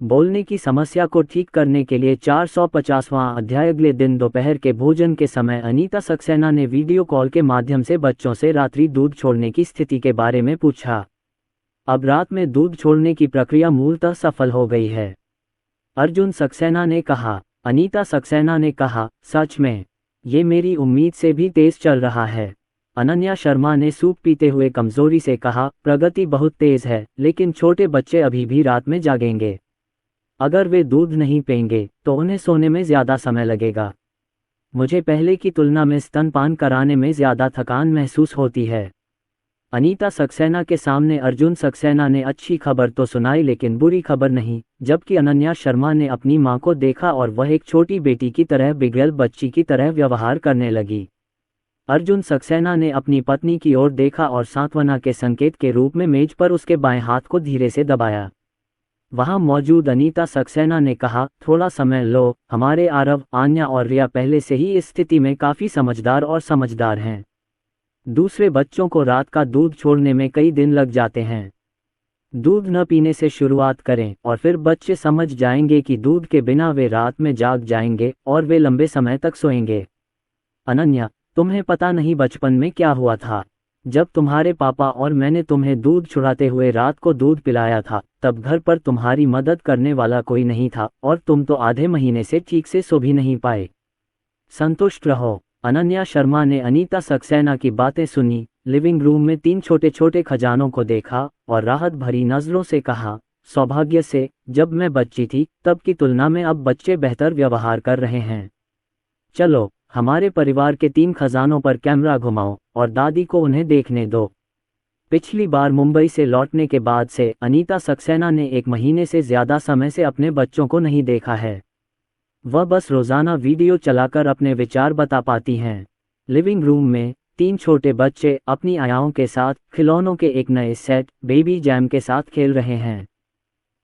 B: बोलने की समस्या को ठीक करने के लिए 450वां अध्याय। अगले दिन दोपहर के भोजन के समय अनीता सक्सेना ने वीडियो कॉल के माध्यम से बच्चों से रात्रि दूध छोड़ने की स्थिति के बारे में पूछा। अब रात में दूध छोड़ने की प्रक्रिया मूलतः सफल हो गई है, अर्जुन सक्सेना ने कहा। अनीता सक्सेना ने कहा, सच में? ये मेरी उम्मीद से भी तेज चल रहा है। अनन्या शर्मा ने सूप पीते हुए कमजोरी से कहा, प्रगति बहुत तेज है, लेकिन छोटे बच्चे अभी भी रात में जागेंगे। अगर वे दूध नहीं पिएंगे तो उन्हें सोने में ज़्यादा समय लगेगा। मुझे पहले की तुलना में स्तनपान कराने में ज़्यादा थकान महसूस होती है। अनीता सक्सेना के सामने अर्जुन सक्सेना ने अच्छी खबर तो सुनाई, लेकिन बुरी खबर नहीं। जबकि अनन्या शर्मा ने अपनी मां को देखा और वह एक छोटी बेटी की तरह बिगड़ल बच्ची की तरह व्यवहार करने लगी। अर्जुन सक्सेना ने अपनी पत्नी की ओर देखा और सांत्वना के संकेत के रूप में मेज पर उसके बाएं हाथ को धीरे से दबाया। वहां मौजूद अनीता सक्सेना ने कहा, थोड़ा समय लो। हमारे आरव, आन्या और रिया पहले से ही इस स्थिति में काफ़ी समझदार हैं। दूसरे बच्चों को रात का दूध छोड़ने में कई दिन लग जाते हैं। दूध न पीने से शुरुआत करें और फिर बच्चे समझ जाएंगे कि दूध के बिना वे रात में जाग जाएंगे और वे लंबे समय तक सोएंगे। अनन्या, तुम्हें पता नहीं बचपन में क्या हुआ था? जब तुम्हारे पापा और मैंने तुम्हें दूध छुड़ाते हुए रात को दूध पिलाया था, तब घर पर तुम्हारी मदद करने वाला कोई नहीं था, और तुम तो आधे महीने से ठीक से सो भी नहीं पाए। संतुष्ट रहो। अनन्या शर्मा ने अनीता सक्सेना की बातें सुनी, लिविंग रूम में 3 छोटे छोटे खजानों को देखा और राहत भरी नज़रों से कहा, सौभाग्य से जब मैं बच्ची थी तब की तुलना में अब बच्चे बेहतर व्यवहार कर रहे हैं। चलो, हमारे परिवार के 3 खजानों पर कैमरा घुमाओ और दादी को उन्हें देखने दो। पिछली बार मुंबई से लौटने के बाद से अनीता सक्सेना ने 1 महीने से ज़्यादा समय से अपने बच्चों को नहीं देखा है। वह बस रोज़ाना वीडियो चलाकर अपने विचार बता पाती हैं। लिविंग रूम में 3 छोटे बच्चे अपनी आयाओं के साथ खिलौनों के एक नए सेट बेबी जैम के साथ खेल रहे हैं।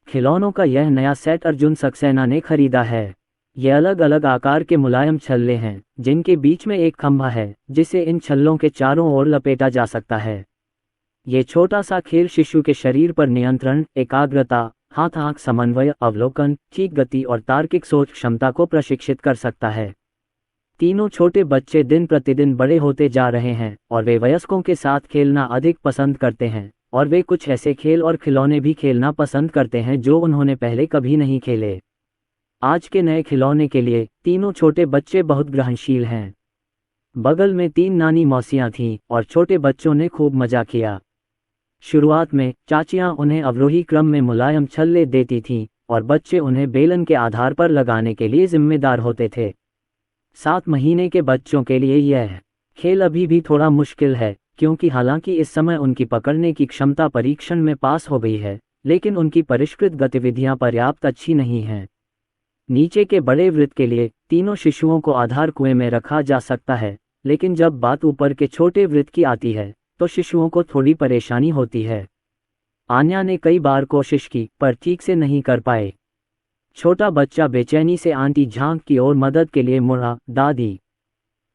B: खिलौनों का यह नया सेट अर्जुन सक्सेना ने खरीदा है। ये अलग अलग आकार के मुलायम छल्ले हैं, जिनके बीच में एक खंभा है जिसे इन छल्लों के चारों ओर लपेटा जा सकता है। ये छोटा सा खेल शिशु के शरीर पर नियंत्रण, एकाग्रता, हाथ-आंख समन्वय, अवलोकन, ठीक गति और तार्किक सोच क्षमता को प्रशिक्षित कर सकता है। तीनों छोटे बच्चे दिन प्रतिदिन बड़े होते जा रहे हैं और वे वयस्कों के साथ खेलना अधिक पसंद करते हैं, और वे कुछ ऐसे खेल और खिलौने भी खेलना पसंद करते हैं जो उन्होंने पहले कभी नहीं खेले। आज के नए खिलौने के लिए तीनों छोटे बच्चे बहुत ग्रहणशील हैं। बगल में 3 नानी मौसियां थीं और छोटे बच्चों ने खूब मजा किया। शुरुआत में चाचियां उन्हें अवरोही क्रम में मुलायम छल्ले देती थीं और बच्चे उन्हें बेलन के आधार पर लगाने के लिए जिम्मेदार होते थे। 7 महीने के बच्चों के लिए यह खेल अभी भी थोड़ा मुश्किल है, क्योंकि हालांकि इस समय उनकी पकड़ने की क्षमता परीक्षण में पास हो गई है, लेकिन उनकी परिष्कृत गतिविधियां पर्याप्त अच्छी नहीं हैं। नीचे के बड़े वृत्त के लिए तीनों शिशुओं को आधार कुएं में रखा जा सकता है, लेकिन जब बात ऊपर के छोटे वृत्त की आती है तो शिशुओं को थोड़ी परेशानी होती है। आन्या ने कई बार कोशिश की पर ठीक से नहीं कर पाए। छोटा बच्चा बेचैनी से आंटी झांक की ओर मदद के लिए मुड़ा। दादी,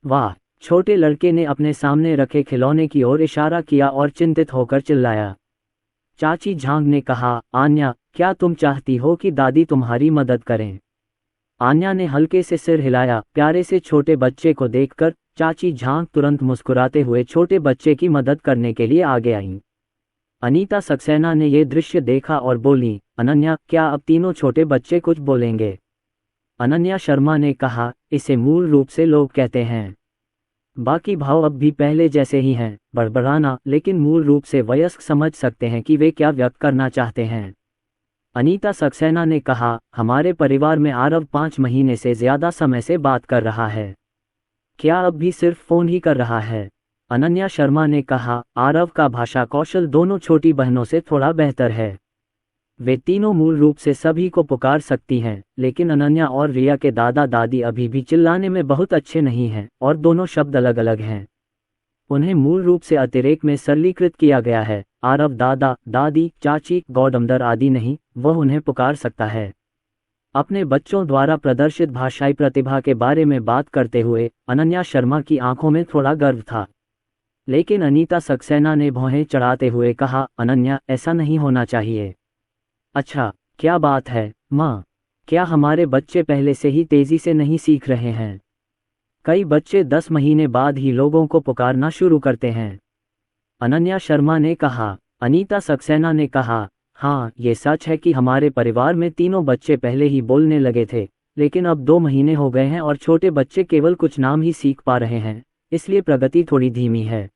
B: वाह! छोटे लड़के ने अपने सामने रखे खिलौने की ओर इशारा किया और चिंतित होकर चिल्लाया। चाची झांग ने कहा, आन्या, क्या तुम चाहती हो कि दादी तुम्हारी मदद करें? आन्या ने हल्के से सिर हिलाया। प्यारे से छोटे बच्चे को देखकर चाची झांग तुरंत मुस्कुराते हुए छोटे बच्चे की मदद करने के लिए आगे आईं। अनीता सक्सेना ने यह दृश्य देखा और बोली, अनन्या, क्या अब तीनों छोटे बच्चे कुछ बोलेंगे? अनन्या शर्मा ने कहा, इसे मूल रूप से लोग कहते हैं। बाकी भाव अब भी पहले जैसे ही हैं, बड़बड़ाना, लेकिन मूल रूप से वयस्क समझ सकते हैं कि वे क्या व्यक्त करना चाहते हैं। अनीता सक्सेना ने कहा, हमारे परिवार में आरव 5 महीने से ज्यादा समय से बात कर रहा है। क्या अब भी सिर्फ फोन ही कर रहा है? अनन्या शर्मा ने कहा, आरव का भाषा कौशल दोनों छोटी बहनों से थोड़ा बेहतर है। वे तीनों मूल रूप से सभी को पुकार सकती हैं, लेकिन अनन्या और रिया के दादा दादी अभी भी चिल्लाने में बहुत अच्छे नहीं हैं और दोनों शब्द अलग अलग हैं। उन्हें मूल रूप से अतिरेक में सरलीकृत किया गया है। आरव दादा दादी चाची गौडमदर आदि नहीं, वह उन्हें पुकार सकता है। अपने बच्चों द्वारा प्रदर्शित भाषाई प्रतिभा के बारे में बात करते हुए अनन्या शर्मा की आंखों में थोड़ा गर्व था, लेकिन अनीता सक्सेना ने भौहें चढ़ाते हुए कहा, अनन्या, ऐसा नहीं होना चाहिए। अच्छा, क्या बात है माँ? क्या हमारे बच्चे पहले से ही तेजी से नहीं सीख रहे हैं? कई बच्चे 10 महीने बाद ही लोगों को पुकारना शुरू करते हैं, अनन्या शर्मा ने कहा। अनीता सक्सेना ने कहा, हाँ, ये सच है कि हमारे परिवार में तीनों बच्चे पहले ही बोलने लगे थे, लेकिन अब 2 महीने हो गए हैं और छोटे बच्चे केवल कुछ नाम ही सीख पा रहे हैं, इसलिए प्रगति थोड़ी धीमी है।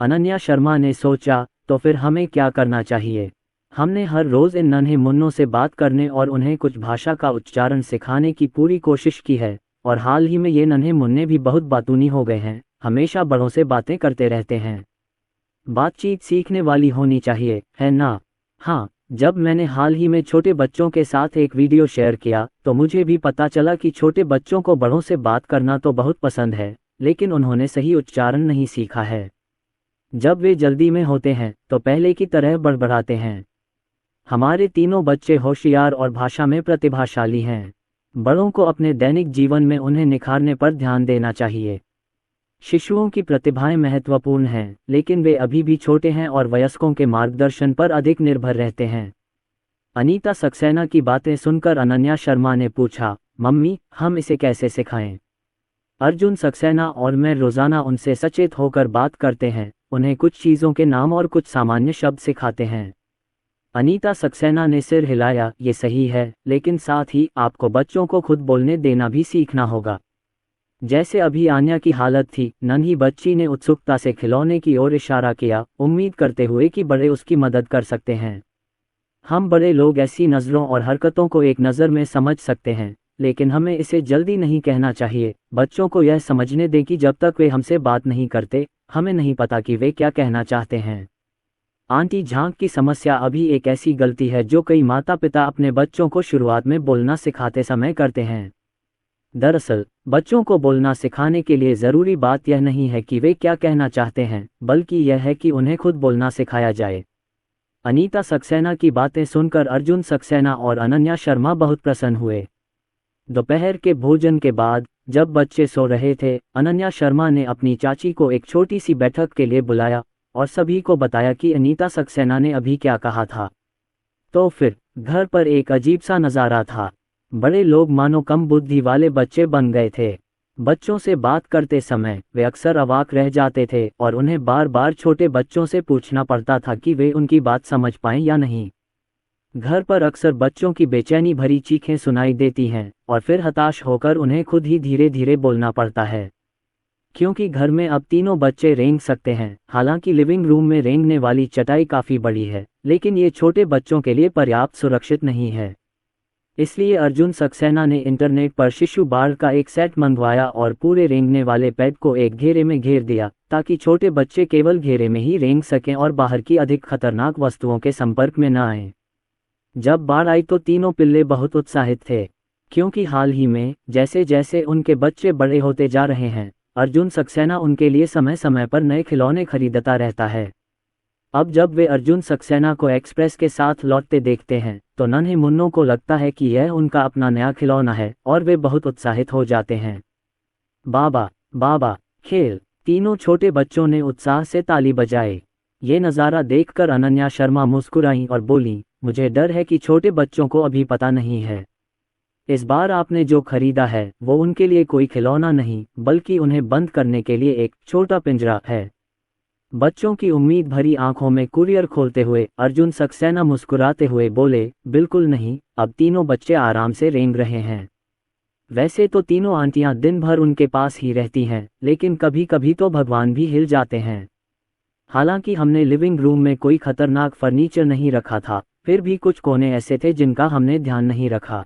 B: अनन्या शर्मा ने सोचा, तो फिर हमें क्या करना चाहिए? हमने हर रोज इन नन्हे मुन्नों से बात करने और उन्हें कुछ भाषा का उच्चारण सिखाने की पूरी कोशिश की है, और हाल ही में ये नन्हे मुन्ने भी बहुत बातूनी हो गए हैं, हमेशा बड़ों से बातें करते रहते हैं। बातचीत सीखने वाली होनी चाहिए, है ना? हाँ, जब मैंने हाल ही में छोटे बच्चों के साथ एक वीडियो शेयर किया तो मुझे भी पता चला कि छोटे बच्चों को बड़ों से बात करना तो बहुत पसंद है, लेकिन उन्होंने सही उच्चारण नहीं सीखा है। जब वे जल्दी में होते हैं तो पहले की तरह बड़बड़ाते हैं। हमारे तीनों बच्चे होशियार और भाषा में प्रतिभाशाली हैं। बड़ों को अपने दैनिक जीवन में उन्हें निखारने पर ध्यान देना चाहिए। शिशुओं की प्रतिभाएं महत्वपूर्ण हैं, लेकिन वे अभी भी छोटे हैं और वयस्कों के मार्गदर्शन पर अधिक निर्भर रहते हैं। अनीता सक्सेना की बातें सुनकर अनन्या शर्मा ने पूछा, मम्मी, हम इसे कैसे सिखाएं? अर्जुन सक्सेना और मैं रोजाना उनसे सचेत होकर बात करते हैं, उन्हें कुछ चीज़ों के नाम और कुछ सामान्य शब्द सिखाते हैं। अनीता सक्सेना ने सिर हिलाया, ये सही है, लेकिन साथ ही आपको बच्चों को खुद बोलने देना भी सीखना होगा। जैसे अभी आन्या की हालत थी, नन्ही बच्ची ने उत्सुकता से खिलौने की ओर इशारा किया, उम्मीद करते हुए कि बड़े उसकी मदद कर सकते हैं। हम बड़े लोग ऐसी नज़रों और हरकतों को एक नज़र में समझ सकते हैं, लेकिन हमें इसे जल्दी नहीं कहना चाहिए। बच्चों को यह समझने दें कि जब तक वे हमसे बात नहीं करते, हमें नहीं पता कि वे क्या कहना चाहते हैं। आंटी झांक की समस्या अभी एक ऐसी गलती है जो कई माता पिता अपने बच्चों को शुरुआत में बोलना सिखाते समय करते हैं। दरअसल, बच्चों को बोलना सिखाने के लिए ज़रूरी बात यह नहीं है कि वे क्या कहना चाहते हैं, बल्कि यह है कि उन्हें खुद बोलना सिखाया जाए। अनीता सक्सेना की बातें सुनकर अर्जुन सक्सेना और अनन्या शर्मा बहुत प्रसन्न हुए। दोपहर के भोजन के बाद जब बच्चे सो रहे थे, अनन्या शर्मा ने अपनी चाची को एक छोटी सी बैठक के लिए बुलाया और सभी को बताया कि अनीता सक्सेना ने अभी क्या कहा था। तो फिर घर पर एक अजीब सा नज़ारा था। बड़े लोग मानो कम बुद्धि वाले बच्चे बन गए थे। बच्चों से बात करते समय वे अक्सर अवाक रह जाते थे और उन्हें बार बार छोटे बच्चों से पूछना पड़ता था कि वे उनकी बात समझ पाएं या नहीं। घर पर अक्सर बच्चों की बेचैनी भरी चीखें सुनाई देती हैं और फिर हताश होकर उन्हें खुद ही धीरे धीरे बोलना पड़ता है। क्योंकि घर में अब तीनों बच्चे रेंग सकते हैं। हालांकि लिविंग रूम में रेंगने वाली चटाई काफ़ी बड़ी है, लेकिन ये छोटे बच्चों के लिए पर्याप्त सुरक्षित नहीं है। इसलिए अर्जुन सक्सेना ने इंटरनेट पर शिशु बाड़ का एक सेट मंगवाया और पूरे रेंगने वाले पेट को एक घेरे में घेर दिया, ताकि छोटे बच्चे केवल घेरे में ही रेंग सकें और बाहर की अधिक खतरनाक वस्तुओं के संपर्क में न आएं। जब बाढ़ आई तो तीनों पिल्ले बहुत उत्साहित थे, क्योंकि हाल ही में जैसे जैसे उनके बच्चे बड़े होते जा रहे हैं, अर्जुन सक्सेना उनके लिए समय समय पर नए खिलौने खरीदता रहता है। अब जब वे अर्जुन सक्सेना को एक्सप्रेस के साथ लौटते देखते हैं तो नन्हे मुन्नों को लगता है कि यह उनका अपना नया खिलौना है और वे बहुत उत्साहित हो जाते हैं। बाबा बाबा खेल, तीनों छोटे बच्चों ने उत्साह से ताली बजाई। ये नज़ारा देखकर अनन्या शर्मा मुस्कुराईं और बोलीं, मुझे डर है कि छोटे बच्चों को अभी पता नहीं है। इस बार आपने जो खरीदा है वो उनके लिए कोई खिलौना नहीं, बल्कि उन्हें बंद करने के लिए एक छोटा पिंजरा है। बच्चों की उम्मीद भरी आंखों में कुरियर खोलते हुए अर्जुन सक्सेना मुस्कुराते हुए बोले, बिल्कुल नहीं, अब तीनों बच्चे आराम से रेंग रहे हैं। वैसे तो तीनों आंटियां दिन भर उनके पास ही रहती हैं, लेकिन कभी कभी तो भगवान भी हिल जाते हैं। हालांकि हमने लिविंग रूम में कोई खतरनाक फर्नीचर नहीं रखा था, फिर भी कुछ कोने ऐसे थे जिनका हमने ध्यान नहीं रखा।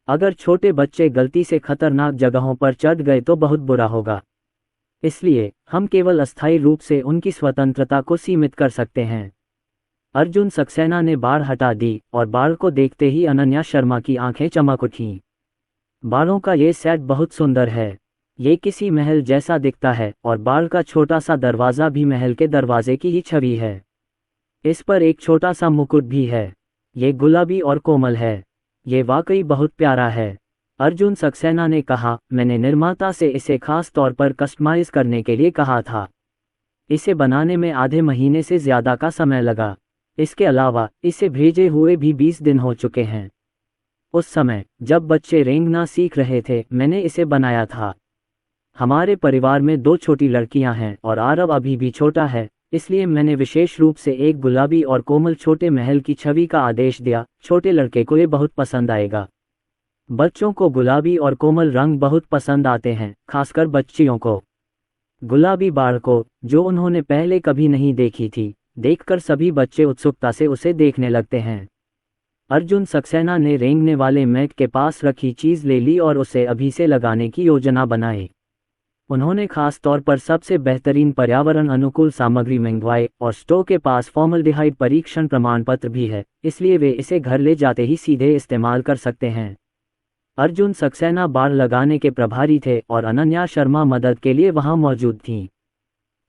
B: अगर छोटे बच्चे गलती से खतरनाक जगहों पर चढ़ गए तो बहुत बुरा होगा। इसलिए हम केवल अस्थायी रूप से उनकी स्वतंत्रता को सीमित कर सकते हैं। अर्जुन सक्सेना ने बाड़ हटा दी और बाड़ को देखते ही अनन्या शर्मा की आंखें चमक उठीं। बाड़ों का ये सेट बहुत सुंदर है। ये किसी महल जैसा दिखता है और बाड़ का छोटा सा दरवाज़ा भी महल के दरवाजे की ही छवि है। इस पर एक छोटा सा मुकुट भी है। ये गुलाबी और कोमल है। ये वाकई बहुत प्यारा है। अर्जुन सक्सेना ने कहा, मैंने निर्माता से इसे खास तौर पर कस्टमाइज करने के लिए कहा था। इसे बनाने में आधे महीने से ज़्यादा का समय लगा। इसके अलावा इसे भेजे हुए भी 20 दिन हो चुके हैं। उस समय जब बच्चे रेंगना सीख रहे थे मैंने इसे बनाया था। हमारे परिवार में 2 छोटी लड़कियां हैं और आरव अभी भी छोटा है, इसलिए मैंने विशेष रूप से एक गुलाबी और कोमल छोटे महल की छवि का आदेश दिया। छोटे लड़के को ये बहुत पसंद आएगा। बच्चों को गुलाबी और कोमल रंग बहुत पसंद आते हैं, खासकर बच्चियों को। गुलाबी बाड़ को, जो उन्होंने पहले कभी नहीं देखी थी, देखकर सभी बच्चे उत्सुकता से उसे देखने लगते हैं। अर्जुन सक्सेना ने रेंगने वाले मैट के पास रखी चीज़ ले ली और उसे अभी से लगाने की योजना बनाई। उन्होंने खास तौर पर सबसे बेहतरीन पर्यावरण अनुकूल सामग्री मंगवाई और स्टोव के पास फॉर्मल्डिहाइड परीक्षण प्रमाण पत्र भी है, इसलिए वे इसे घर ले जाते ही सीधे इस्तेमाल कर सकते हैं। अर्जुन सक्सेना बाड़ लगाने के प्रभारी थे और अनन्या शर्मा मदद के लिए वहां मौजूद थीं।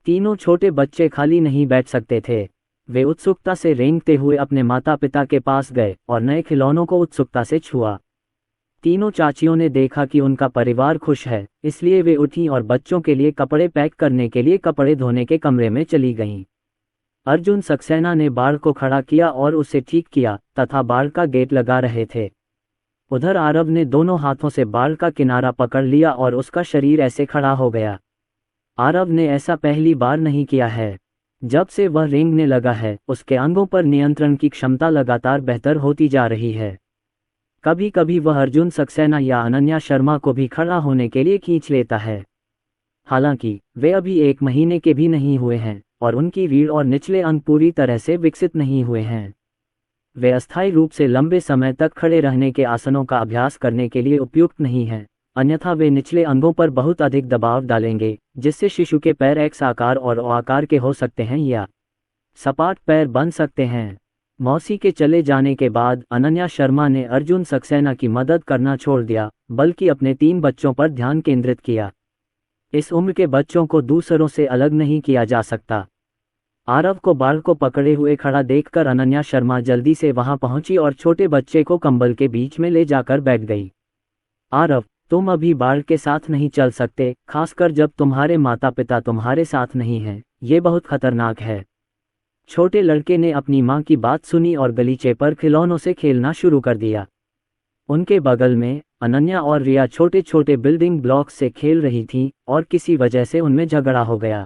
B: तीनों छोटे बच्चे खाली नहीं बैठ सकते थे। वे उत्सुकता से रेंगते हुए अपने माता पिता के पास गए और नए खिलौनों को उत्सुकता से छुआ। तीनों चाचियों ने देखा कि उनका परिवार खुश है, इसलिए वे उठीं और बच्चों के लिए कपड़े पैक करने के लिए कपड़े धोने के कमरे में चली गईं। अर्जुन सक्सेना ने बाड़ को खड़ा किया और उसे ठीक किया तथा बाड़ का गेट लगा रहे थे। उधर आरव ने दोनों हाथों से बाड़ का किनारा पकड़ लिया और उसका शरीर ऐसे खड़ा हो गया। आरव ने ऐसा पहली बार नहीं किया है। जब से वह रेंगने लगा है उसके अंगों पर नियंत्रण की क्षमता लगातार बेहतर होती जा रही है। कभी कभी वह अर्जुन सक्सेना या अनन्या शर्मा को भी खड़ा होने के लिए खींच लेता है। हालांकि वे अभी 1 महीने के भी नहीं हुए हैं और उनकी रीढ़ और निचले अंग पूरी तरह से विकसित नहीं हुए हैं। वे अस्थायी रूप से लंबे समय तक खड़े रहने के आसनों का अभ्यास करने के लिए उपयुक्त नहीं हैं, अन्यथा वे निचले अंगों पर बहुत अधिक दबाव डालेंगे, जिससे शिशु के पैर एक्स आकार और ओ आकार के हो सकते हैं या सपाट पैर बन सकते हैं। मौसी के चले जाने के बाद अनन्या शर्मा ने अर्जुन सक्सेना की मदद करना छोड़ दिया, बल्कि अपने 3 बच्चों पर ध्यान केंद्रित किया। इस उम्र के बच्चों को दूसरों से अलग नहीं किया जा सकता। आरव को बाड़ को पकड़े हुए खड़ा देखकर अनन्या शर्मा जल्दी से वहां पहुंची और छोटे बच्चे को कंबल के बीच में ले जाकर बैठ गई। आरव, तुम अभी बाड़ के साथ नहीं चल सकते, खासकर जब तुम्हारे माता पिता तुम्हारे साथ नहीं हैं, ये बहुत खतरनाक है। छोटे लड़के ने अपनी मां की बात सुनी और गलीचे पर खिलौनों से खेलना शुरू कर दिया। उनके बगल में अनन्या और रिया छोटे छोटे बिल्डिंग ब्लॉक्स से खेल रही थीं और किसी वजह से उनमें झगड़ा हो गया।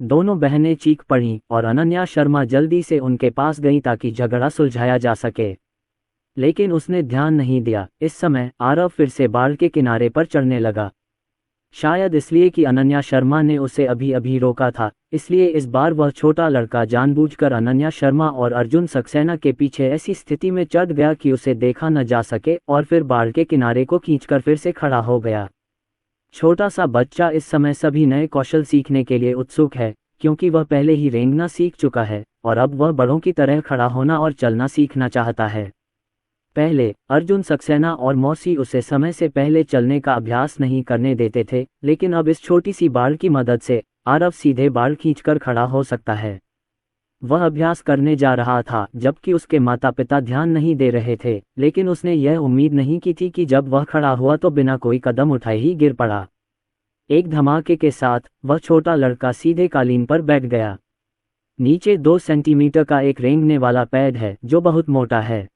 B: दोनों बहनें चीख पड़ीं और अनन्या शर्मा जल्दी से उनके पास गईं ताकि झगड़ा सुलझाया जा सके, लेकिन उसने ध्यान नहीं दिया। इस समय आरव फिर से बाढ़ के किनारे पर चढ़ने लगा, शायद इसलिए कि अनन्या शर्मा ने उसे अभी अभी रोका था। इसलिए इस बार वह छोटा लड़का जानबूझकर अनन्या शर्मा और अर्जुन सक्सेना के पीछे ऐसी स्थिति में चढ़ गया कि उसे देखा न जा सके और फिर बाढ़ के किनारे को खींचकर फिर से खड़ा हो गया। छोटा सा बच्चा इस समय सभी नए कौशल सीखने के लिए उत्सुक है, क्योंकि वह पहले ही रेंगना सीख चुका है और अब वह बड़ों की तरह खड़ा होना और चलना सीखना चाहता है। पहले अर्जुन सक्सेना और मौसी उसे समय से पहले चलने का अभ्यास नहीं करने देते थे, लेकिन अब इस छोटी सी बाड़ की मदद से आरव सीधे बाड़ खींचकर खड़ा हो सकता है। वह अभ्यास करने जा रहा था जबकि उसके माता पिता ध्यान नहीं दे रहे थे, लेकिन उसने यह उम्मीद नहीं की थी कि जब वह खड़ा हुआ तो बिना कोई कदम उठाए ही गिर पड़ा। एक धमाके के साथ वह छोटा लड़का सीधे कालीन पर बैठ गया। नीचे 2 सेंटीमीटर का एक रेंगने वाला पैड है जो बहुत मोटा है।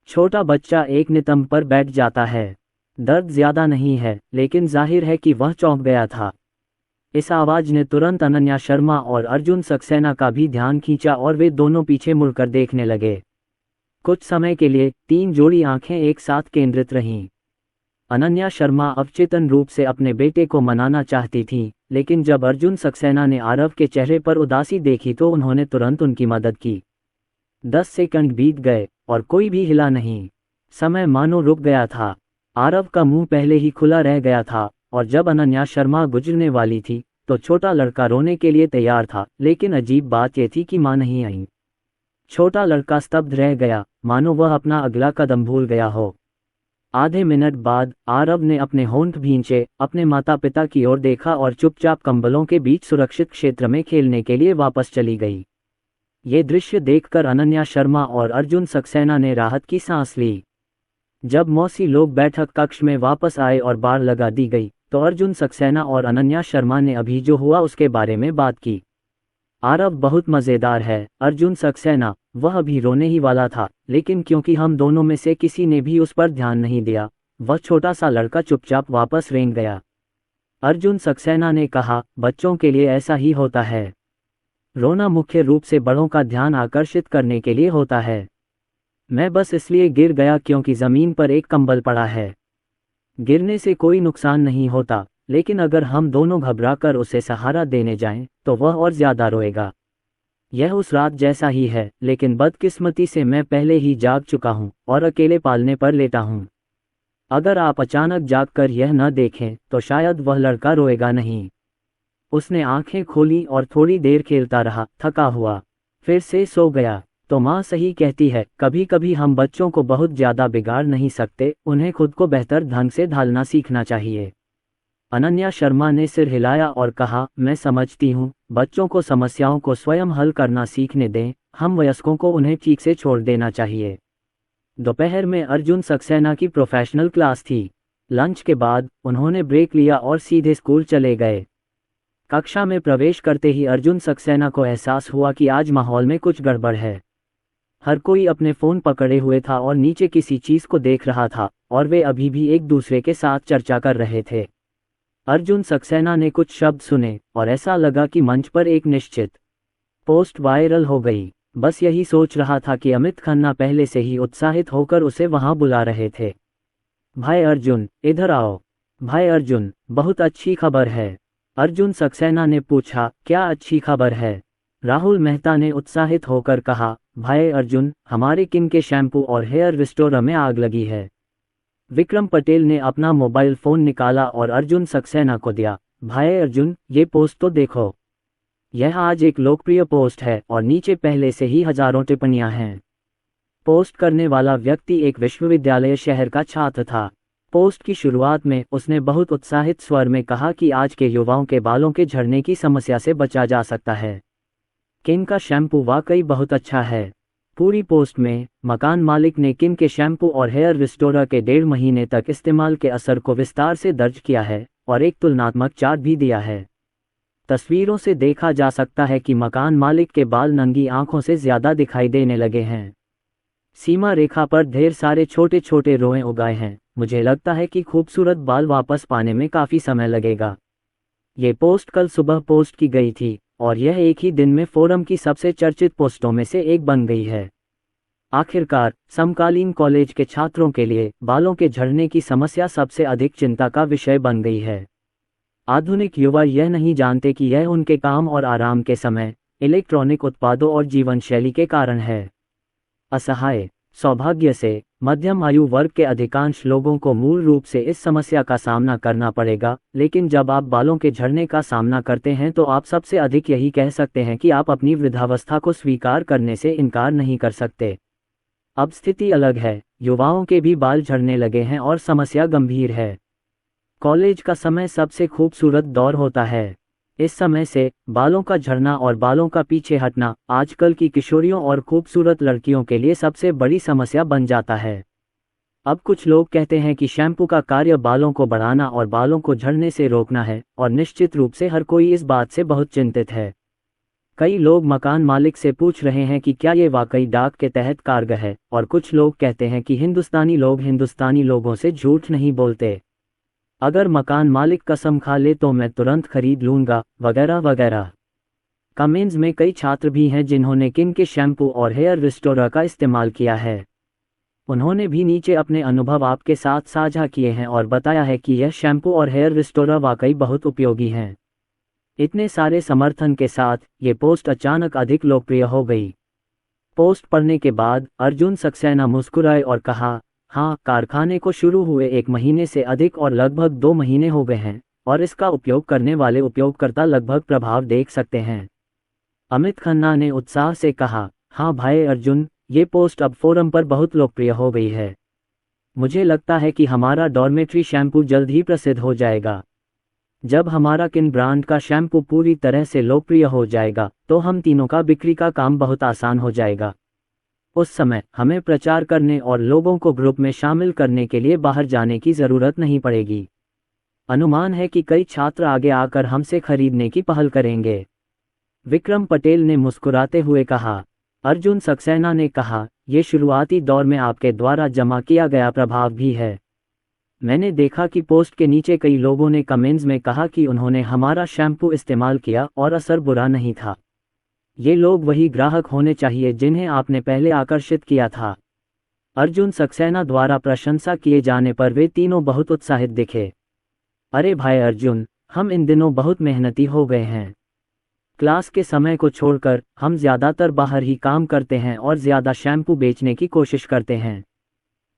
B: छोटा बच्चा एक नितंब पर बैठ जाता है। दर्द ज्यादा नहीं है, लेकिन जाहिर है कि वह चौंक गया था। इस आवाज ने तुरंत अनन्या शर्मा और अर्जुन सक्सेना का भी ध्यान खींचा और वे दोनों पीछे मुड़कर देखने लगे। कुछ समय के लिए 3 जोड़ी आंखें एक साथ केंद्रित रहीं। अनन्या शर्मा अवचेतन रूप से अपने बेटे को मनाना चाहती थी, लेकिन जब अर्जुन सक्सेना ने आरव के चेहरे पर उदासी देखी तो उन्होंने तुरंत उनकी मदद की। 10 सेकंड बीत गए और कोई भी हिला नहीं। समय मानो रुक गया था। आरव का मुंह पहले ही खुला रह गया था और जब अनन्या शर्मा गुजरने वाली थी तो छोटा लड़का रोने के लिए तैयार था, लेकिन अजीब बात यह थी कि मां नहीं आई। छोटा लड़का स्तब्ध रह गया, मानो वह अपना अगला कदम भूल गया हो। आधे मिनट बाद आरव ने अपने होंठ भींचे, अपने माता पिता की ओर देखा और चुपचाप कंबलों के बीच सुरक्षित क्षेत्र में खेलने के लिए वापस चली गई। ये दृश्य देखकर अनन्या शर्मा और अर्जुन सक्सेना ने राहत की सांस ली। जब मौसी लोग बैठक कक्ष में वापस आए और बाड़ लगा दी गई तो अर्जुन सक्सेना और अनन्या शर्मा ने अभी जो हुआ उसके बारे में बात की। आरव बहुत मज़ेदार है, अर्जुन सक्सेना। वह अभी रोने ही वाला था, लेकिन क्योंकि हम दोनों में से किसी ने भी उस पर ध्यान नहीं दिया, वह छोटा सा लड़का चुपचाप वापस रेंग गया। अर्जुन सक्सेना ने कहा, बच्चों के लिए ऐसा ही होता है। रोना मुख्य रूप से बड़ों का ध्यान आकर्षित करने के लिए होता है। मैं बस इसलिए गिर गया क्योंकि जमीन पर एक कंबल पड़ा है। गिरने से कोई नुकसान नहीं होता, लेकिन अगर हम दोनों घबराकर उसे सहारा देने जाएं, तो वह और ज्यादा रोएगा। यह उस रात जैसा ही है, लेकिन बदकिस्मती से मैं पहले ही जाग चुका हूं और अकेले पालने पर लेटा हूं। अगर आप अचानक जागकर यह न देखें तो शायद वह लड़का रोएगा नहीं। उसने आंखें खोली और थोड़ी देर खेलता रहा, थका हुआ, फिर से सो गया। तो माँ सही कहती है, कभी कभी हम बच्चों को बहुत ज्यादा बिगाड़ नहीं सकते, उन्हें खुद को बेहतर ढंग से ढालना सीखना चाहिए। अनन्या शर्मा ने सिर हिलाया और कहा, मैं समझती हूँ, बच्चों को समस्याओं को स्वयं हल करना सीखने दें, हम वयस्कों को उन्हें ठीक से छोड़ देना चाहिए। दोपहर में अर्जुन सक्सेना की प्रोफेशनल क्लास थी। लंच के बाद उन्होंने ब्रेक लिया और सीधे स्कूल चले गए। कक्षा में प्रवेश करते ही अर्जुन सक्सेना को एहसास हुआ कि आज माहौल में कुछ गड़बड़ है। हर कोई अपने फ़ोन पकड़े हुए था और नीचे किसी चीज़ को देख रहा था, और वे अभी भी एक दूसरे के साथ चर्चा कर रहे थे। अर्जुन सक्सेना ने कुछ शब्द सुने और ऐसा लगा कि मंच पर एक निश्चित पोस्ट वायरल हो गई। बस यही सोच रहा था कि अमित खन्ना पहले से ही उत्साहित होकर उसे वहां बुला रहे थे। भाई अर्जुन, इधर आओ। भाई अर्जुन, बहुत अच्छी खबर है। अर्जुन सक्सेना ने पूछा, क्या अच्छी खबर है? राहुल मेहता ने उत्साहित होकर कहा, भाई अर्जुन, हमारे किन के शैम्पू और हेयर रिस्टोरर में आग लगी है। विक्रम पटेल ने अपना मोबाइल फ़ोन निकाला और अर्जुन सक्सेना को दिया। भाई अर्जुन, ये पोस्ट तो देखो। यह आज एक लोकप्रिय पोस्ट है और नीचे पहले से ही हजारों टिप्पणियां हैं। पोस्ट करने वाला व्यक्ति एक विश्वविद्यालय शहर का छात्र था। पोस्ट की शुरुआत में उसने बहुत उत्साहित स्वर में कहा कि आज के युवाओं के बालों के झड़ने की समस्या से बचा जा सकता है। किन का शैम्पू वाकई बहुत अच्छा है। पूरी पोस्ट में मकान मालिक ने किन के शैम्पू और हेयर रिस्टोरर के 1.5 महीने तक इस्तेमाल के असर को विस्तार से दर्ज किया है और एक तुलनात्मक चार्ट भी दिया है। तस्वीरों से देखा जा सकता है कि मकान मालिक के बाल नंगी आंखों से ज्यादा दिखाई देने लगे हैं। सीमा रेखा पर ढेर सारे छोटे छोटे रोए उगाए हैं। मुझे लगता है कि खूबसूरत बाल वापस पाने में काफ़ी समय लगेगा। ये पोस्ट कल सुबह पोस्ट की गई थी और यह एक ही दिन में फोरम की सबसे चर्चित पोस्टों में से एक बन गई है। आखिरकार समकालीन कॉलेज के छात्रों के लिए बालों के झड़ने की समस्या सबसे अधिक चिंता का विषय बन गई है। आधुनिक युवा यह नहीं जानते कि यह उनके काम और आराम के समय, इलेक्ट्रॉनिक उत्पादों और जीवन शैली के कारण है। असहाय, सौभाग्य से मध्यम आयु वर्ग के अधिकांश लोगों को मूल रूप से इस समस्या का सामना करना पड़ेगा, लेकिन जब आप बालों के झड़ने का सामना करते हैं तो आप सबसे अधिक यही कह सकते हैं कि आप अपनी वृद्धावस्था को स्वीकार करने से इनकार नहीं कर सकते। अब स्थिति अलग है, युवाओं के भी बाल झड़ने लगे हैं और समस्या गंभीर है। कॉलेज का समय सबसे खूबसूरत दौर होता है। इस समय से बालों का झड़ना और बालों का पीछे हटना आजकल की किशोरियों और खूबसूरत लड़कियों के लिए सबसे बड़ी समस्या बन जाता है। अब कुछ लोग कहते हैं कि शैम्पू का कार्य बालों को बढ़ाना और बालों को झड़ने से रोकना है, और निश्चित रूप से हर कोई इस बात से बहुत चिंतित है। कई लोग मकान मालिक से पूछ रहे हैं कि क्या ये वाकई डाक के तहत कारगर है, और कुछ लोग कहते हैं कि हिंदुस्तानी लोग हिंदुस्तानी लोगों से झूठ नहीं बोलते। अगर मकान मालिक कसम खा ले तो मैं तुरंत खरीद लूँगा, वगैरह वगैरह। कमेंट्स में कई छात्र भी हैं जिन्होंने किन के शैम्पू और हेयर रिस्टोरर का इस्तेमाल किया है। उन्होंने भी नीचे अपने अनुभव आपके साथ साझा किए हैं और बताया है कि यह शैम्पू और हेयर रिस्टोरर वाकई बहुत उपयोगी हैं। इतने सारे समर्थन के साथ ये पोस्ट अचानक अधिक लोकप्रिय हो गई। पोस्ट पढ़ने के बाद अर्जुन सक्सेना मुस्कुराए और कहा, हाँ, कारखाने को शुरू हुए 1 महीने से अधिक और लगभग 2 महीने हो गए हैं, और इसका उपयोग करने वाले उपयोगकर्ता लगभग प्रभाव देख सकते हैं। अमित खन्ना ने उत्साह से कहा, हाँ भाई अर्जुन, ये पोस्ट अब फोरम पर बहुत लोकप्रिय हो गई है। मुझे लगता है कि हमारा डॉर्मेट्री शैम्पू जल्द ही प्रसिद्ध हो जाएगा। जब हमारा किन ब्रांड का शैम्पू पूरी तरह से लोकप्रिय हो जाएगा तो हम तीनों का बिक्री का काम बहुत आसान हो जाएगा। उस समय हमें प्रचार करने और लोगों को ग्रुप में शामिल करने के लिए बाहर जाने की ज़रूरत नहीं पड़ेगी। अनुमान है कि कई छात्र आगे आकर हमसे खरीदने की पहल करेंगे। विक्रम पटेल ने मुस्कुराते हुए कहा। अर्जुन सक्सेना ने कहा, ये शुरुआती दौर में आपके द्वारा जमा किया गया प्रभाव भी है। मैंने देखा कि पोस्ट के नीचे कई लोगों ने कमेंट्स में कहा कि उन्होंने हमारा शैम्पू इस्तेमाल किया और असर बुरा नहीं था। ये लोग वही ग्राहक होने चाहिए जिन्हें आपने पहले आकर्षित किया था। अर्जुन सक्सेना द्वारा प्रशंसा किए जाने पर वे तीनों बहुत उत्साहित दिखे। अरे भाई अर्जुन, हम इन दिनों बहुत मेहनती हो गए हैं। क्लास के समय को छोड़कर हम ज़्यादातर बाहर ही काम करते हैं और ज़्यादा शैम्पू बेचने की कोशिश करते हैं।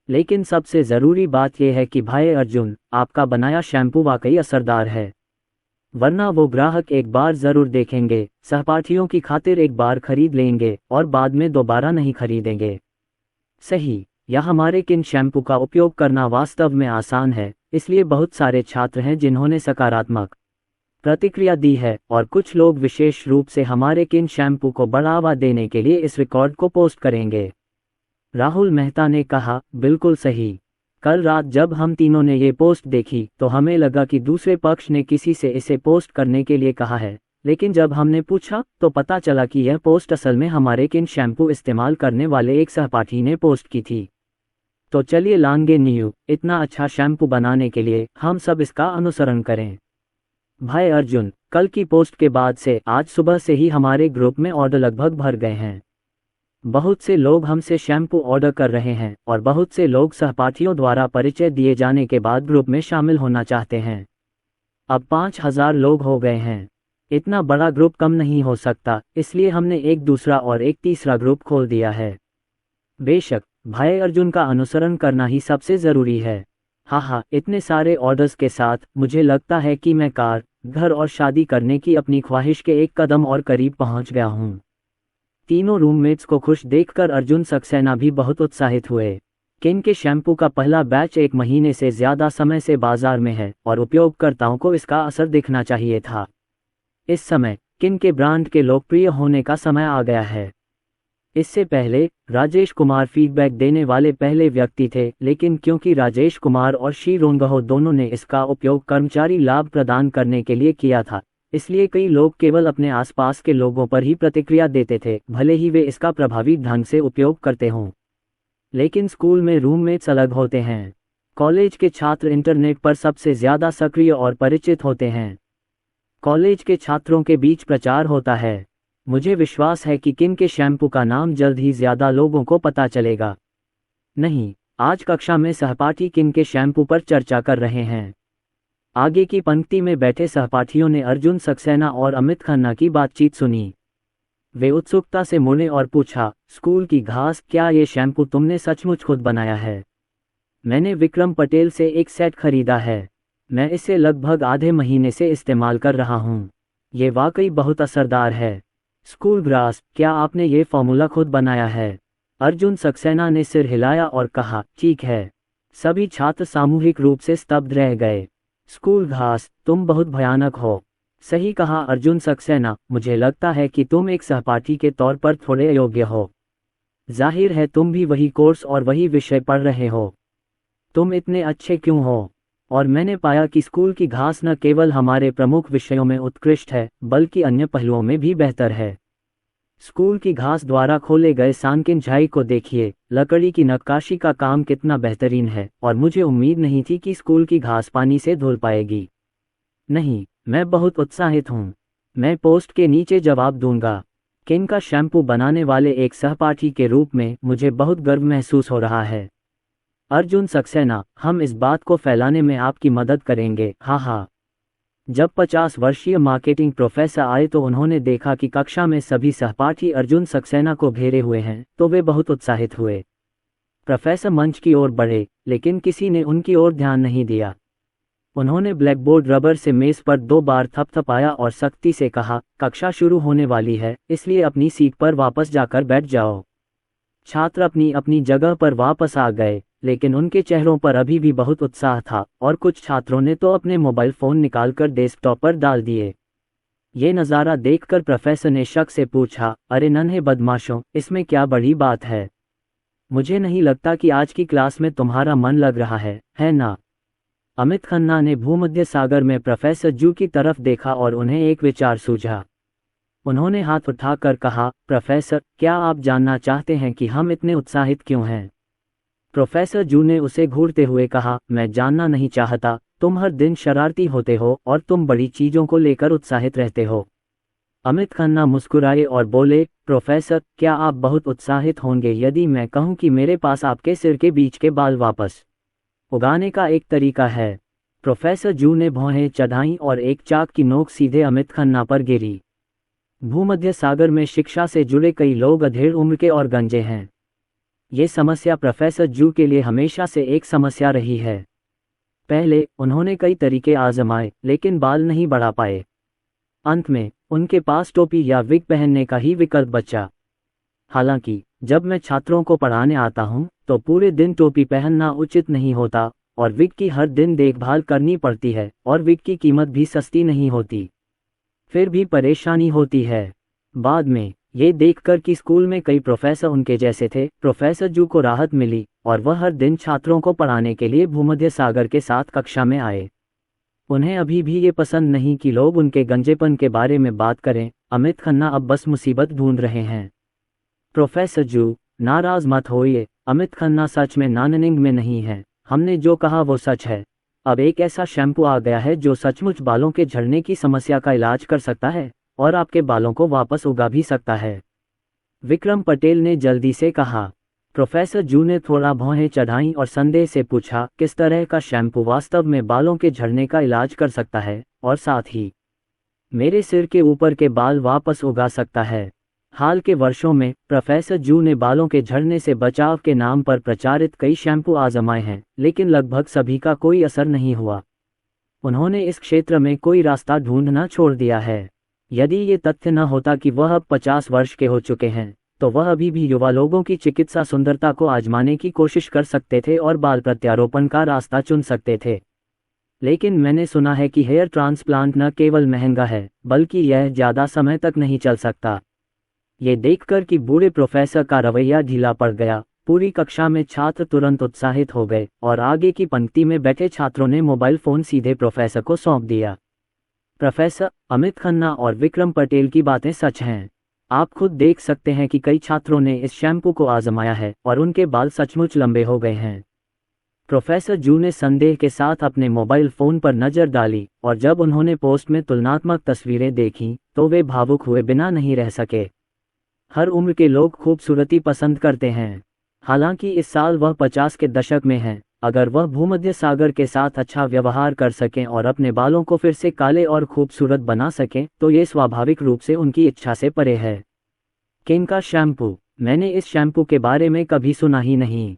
B: लेकिन सबसे ज़रूरी बात यह है कि भाई अर्जुन, आपका बनाया शैम्पू वाकई असरदार है। वरना वो ग्राहक एक बार ज़रूर देखेंगे, सहपाठियों की खातिर एक बार खरीद लेंगे और बाद में दोबारा नहीं खरीदेंगे। सही, या हमारे किन शैम्पू का उपयोग करना वास्तव में आसान है, इसलिए बहुत सारे छात्र हैं जिन्होंने सकारात्मक प्रतिक्रिया दी है, और कुछ लोग विशेष रूप से हमारे किन शैम्पू को बढ़ावा देने के लिए इस रिकॉर्ड को पोस्ट करेंगे। राहुल मेहता ने कहा, बिल्कुल सही। कल रात जब हम तीनों ने ये पोस्ट देखी तो हमें लगा कि दूसरे पक्ष ने किसी से इसे पोस्ट करने के लिए कहा है, लेकिन जब हमने पूछा तो पता चला कि यह पोस्ट असल में हमारे किन शैम्पू इस्तेमाल करने वाले एक सहपाठी ने पोस्ट की थी। तो चलिए लांगे न्यू, इतना अच्छा शैम्पू बनाने के लिए हम सब इसका अनुसरण करें। भाई अर्जुन, कल की पोस्ट के बाद से आज सुबह से ही हमारे ग्रुप में ऑर्डर लगभग भर गए हैं। बहुत से लोग हमसे शैम्पू ऑर्डर कर रहे हैं और बहुत से लोग सहपाठियों द्वारा परिचय दिए जाने के बाद ग्रुप में शामिल होना चाहते हैं। अब 5000 लोग हो गए हैं। इतना बड़ा ग्रुप कम नहीं हो सकता, इसलिए हमने एक दूसरा और एक तीसरा ग्रुप खोल दिया है। बेशक, भाई अर्जुन का अनुसरण करना ही सबसे ज़रूरी है। हाँ, इतने सारे ऑर्डर्स के साथ मुझे लगता है कि मैं कार, घर और शादी करने की अपनी ख्वाहिश के एक कदम और करीब पहुंच गया हूं। तीनों रूममेट्स को खुश देखकर अर्जुन सक्सेना भी बहुत उत्साहित हुए। किन के शैम्पू का पहला बैच 1 महीने से ज़्यादा समय से बाजार में है और उपयोगकर्ताओं को इसका असर दिखना चाहिए था। इस समय किन के ब्रांड के लोकप्रिय होने का समय आ गया है। इससे पहले राजेश कुमार फीडबैक देने वाले पहले व्यक्ति थे, लेकिन क्योंकि राजेश कुमार और शी रोंगहो दोनों ने इसका उपयोग कर्मचारी लाभ प्रदान करने के लिए किया था, इसलिए कई लोग केवल अपने आसपास के लोगों पर ही प्रतिक्रिया देते थे, भले ही वे इसका प्रभावी ढंग से उपयोग करते हों। लेकिन स्कूल में रूममेट्स अलग होते हैं। कॉलेज के छात्र इंटरनेट पर सबसे ज़्यादा सक्रिय और परिचित होते हैं। कॉलेज के छात्रों के बीच प्रचार होता है। मुझे विश्वास है कि किन के शैम्पू का नाम जल्द ही ज़्यादा लोगों को पता चलेगा। नहीं, आज कक्षा में सहपाठी किन के शैम्पू पर चर्चा कर रहे हैं। आगे की पंक्ति में बैठे सहपाठियों ने अर्जुन सक्सेना और अमित खन्ना की बातचीत सुनी। वे उत्सुकता से मुड़े और पूछा, स्कूल की घास, क्या ये शैम्पू तुमने सचमुच खुद बनाया है? मैंने विक्रम पटेल से एक सेट खरीदा है। मैं इसे लगभग आधे महीने से इस्तेमाल कर रहा हूँ। ये वाकई बहुत असरदार है। स्कूल ग्रास, क्या आपने ये फॉर्मूला खुद बनाया है? अर्जुन सक्सेना ने सिर हिलाया और कहा, ठीक है। सभी छात्र सामूहिक रूप से स्तब्ध रह गए। स्कूल घास, तुम बहुत भयानक हो। सही कहा अर्जुन सक्सेना, मुझे लगता है कि तुम एक सहपाठी के तौर पर थोड़े अयोग्य हो। जाहिर है तुम भी वही कोर्स और वही विषय पढ़ रहे हो। तुम इतने अच्छे क्यों हो? और मैंने पाया कि स्कूल की घास न केवल हमारे प्रमुख विषयों में उत्कृष्ट है, बल्कि अन्य पहलुओं में भी बेहतर है। स्कूल की घास द्वारा खोले गए सांकिन झाई को देखिए, लकड़ी की नक्काशी का काम कितना बेहतरीन है, और मुझे उम्मीद नहीं थी कि स्कूल की घास पानी से धुल पाएगी। नहीं, मैं बहुत उत्साहित हूँ। मैं पोस्ट के नीचे जवाब दूंगा। किन का शैम्पू बनाने वाले एक सहपाठी के रूप में मुझे बहुत गर्व महसूस हो रहा है। अर्जुन सक्सेना, हम इस बात को फैलाने में आपकी मदद करेंगे। हाँ हाँ। जब 50 वर्षीय मार्केटिंग प्रोफेसर आए तो उन्होंने देखा कि कक्षा में सभी सहपाठी अर्जुन सक्सेना को घेरे हुए हैं, तो वे बहुत उत्साहित हुए। प्रोफेसर मंच की ओर बढ़े, लेकिन किसी ने उनकी ओर ध्यान नहीं दिया। उन्होंने ब्लैकबोर्ड रबर से मेज पर 2 बार थपथपाया और सख्ती से कहा, कक्षा शुरू होने वाली है, इसलिए अपनी सीट पर वापस जाकर बैठ जाओ। छात्र अपनी अपनी जगह पर वापस आ गए, लेकिन उनके चेहरों पर अभी भी बहुत उत्साह था, और कुछ छात्रों ने तो अपने मोबाइल फ़ोन निकालकर डेस्कटॉप पर डाल दिए। ये नज़ारा देखकर प्रोफेसर ने शक से पूछा, अरे नन्हे बदमाशों, इसमें क्या बड़ी बात है? मुझे नहीं लगता कि आज की क्लास में तुम्हारा मन लग रहा है ना? अमित खन्ना ने भूमध्य सागर में प्रोफेसर जू की तरफ देखा और उन्हें एक विचार सूझा। उन्होंने हाथ उठाकर कहा, प्रोफेसर, क्या आप जानना चाहते हैं कि हम इतने उत्साहित क्यों हैं? प्रोफेसर जू ने उसे घूरते हुए कहा, मैं जानना नहीं चाहता। तुम हर दिन शरारती होते हो और तुम बड़ी चीज़ों को लेकर उत्साहित रहते हो। अमित खन्ना मुस्कुराए और बोले, प्रोफेसर, क्या आप बहुत उत्साहित होंगे यदि मैं कहूं कि मेरे पास आपके सिर के बीच के बाल वापस उगाने का एक तरीका है? प्रोफेसर जू ने भौहें चढ़ाईं और एक चाक की नोक सीधे अमित खन्ना पर गिरी। भूमध्य सागर में शिक्षा से जुड़े कई लोग अधेड़ उम्र के और गंजे हैं। ये समस्या प्रोफेसर जू के लिए हमेशा से एक समस्या रही है। पहले उन्होंने कई तरीके आजमाए, लेकिन बाल नहीं बढ़ा पाए। अंत में उनके पास टोपी या विग पहनने का ही विकल्प बचा। हालांकि जब मैं छात्रों को पढ़ाने आता हूं, तो पूरे दिन टोपी पहनना उचित नहीं होता, और विग की हर दिन देखभाल करनी पड़ती है, और विग की कीमत भी सस्ती नहीं होती। फिर भी परेशानी होती है। बाद में ये देखकर कि स्कूल में कई प्रोफेसर उनके जैसे थे, प्रोफेसर जू को राहत मिली, और वह हर दिन छात्रों को पढ़ाने के लिए भूमध्य सागर के साथ कक्षा में आए। उन्हें अभी भी ये पसंद नहीं कि लोग उनके गंजेपन के बारे में बात करें। अमित खन्ना अब बस मुसीबत ढूंढ रहे हैं। प्रोफेसर जू, नाराज मत होइए। अमित खन्ना सच में नाननिंग में नहीं है। हमने जो कहा वो सच है। अब एक ऐसा शैम्पू आ गया है जो सचमुच बालों के झड़ने की समस्या का इलाज कर सकता है, और आपके बालों को वापस उगा भी सकता है। विक्रम पटेल ने जल्दी से कहा। प्रोफेसर जू ने थोड़ा भौहें चढ़ाईं और संदेह से पूछा, किस तरह का शैम्पू वास्तव में बालों के झड़ने का इलाज कर सकता है, और साथ ही मेरे सिर के ऊपर के बाल वापस उगा सकता है? हाल के वर्षों में प्रोफेसर जू ने बालों के झड़ने से बचाव के नाम पर प्रचारित कई शैम्पू आजमाए हैं, लेकिन लगभग सभी का कोई असर नहीं हुआ। उन्होंने इस क्षेत्र में कोई रास्ता ढूंढना छोड़ दिया है। यदि ये तथ्य न होता कि वह अब 50 वर्ष के हो चुके हैं, तो वह अभी भी युवा लोगों की चिकित्सा सुंदरता को आजमाने की कोशिश कर सकते थे और बाल प्रत्यारोपण का रास्ता चुन सकते थे। लेकिन मैंने सुना है कि हेयर ट्रांसप्लांट न केवल महंगा है, बल्कि यह ज़्यादा समय तक नहीं चल सकता। ये देखकर कि बूढ़े प्रोफेसर का रवैया ढीला पड़ गया, पूरी कक्षा में छात्र तुरंत उत्साहित हो गए, और आगे की पंक्ति में बैठे छात्रों ने मोबाइल फ़ोन सीधे प्रोफेसर को सौंप दिया। प्रोफेसर, अमित खन्ना और विक्रम पटेल की बातें सच हैं। आप खुद देख सकते हैं कि कई छात्रों ने इस शैम्पू को आजमाया है और उनके बाल सचमुच लंबे हो गए हैं। प्रोफेसर जू ने संदेह के साथ अपने मोबाइल फ़ोन पर नज़र डाली और जब उन्होंने पोस्ट में तुलनात्मक तस्वीरें देखीं तो वे भावुक हुए बिना नहीं रह सके। हर उम्र के लोग खूबसूरती पसंद करते हैं। हालांकि इस साल वह 50 के दशक में हैं। अगर वह भूमध्य सागर के साथ अच्छा व्यवहार कर सकें और अपने बालों को फिर से काले और खूबसूरत बना सकें तो ये स्वाभाविक रूप से उनकी इच्छा से परे है। किन का शैम्पू? मैंने इस शैम्पू के बारे में कभी सुना ही नहीं।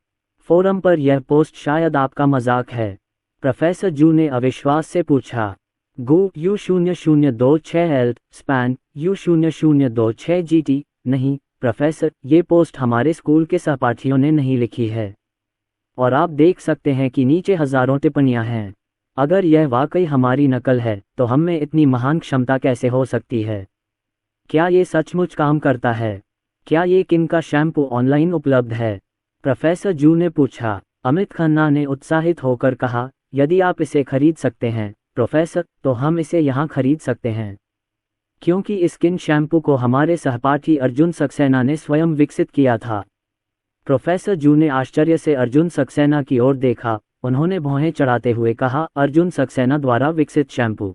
B: फोरम पर यह पोस्ट शायद आपका मजाक है, प्रोफेसर जू ने अविश्वास से पूछा। गु U0026L स्पैन U0026GT। नहीं प्रोफेसर, ये पोस्ट हमारे स्कूल के सहपाठियों ने नहीं लिखी है और आप देख सकते हैं कि नीचे हजारों टिप्पणियां हैं। अगर यह वाकई हमारी नकल है तो हम में इतनी महान क्षमता कैसे हो सकती है? क्या ये सचमुच काम करता है? क्या ये किन का शैम्पू ऑनलाइन उपलब्ध है? प्रोफेसर जू ने पूछा। अमित खन्ना ने उत्साहित होकर कहा, यदि आप इसे खरीद सकते हैं प्रोफेसर, तो हम इसे यहाँ खरीद सकते हैं, क्योंकि इस किन शैम्पू को हमारे सहपाठी अर्जुन सक्सेना ने स्वयं विकसित किया था। प्रोफेसर जू ने आश्चर्य से अर्जुन सक्सेना की ओर देखा। उन्होंने भौहें चढ़ाते हुए कहा, अर्जुन सक्सेना द्वारा विकसित शैम्पू?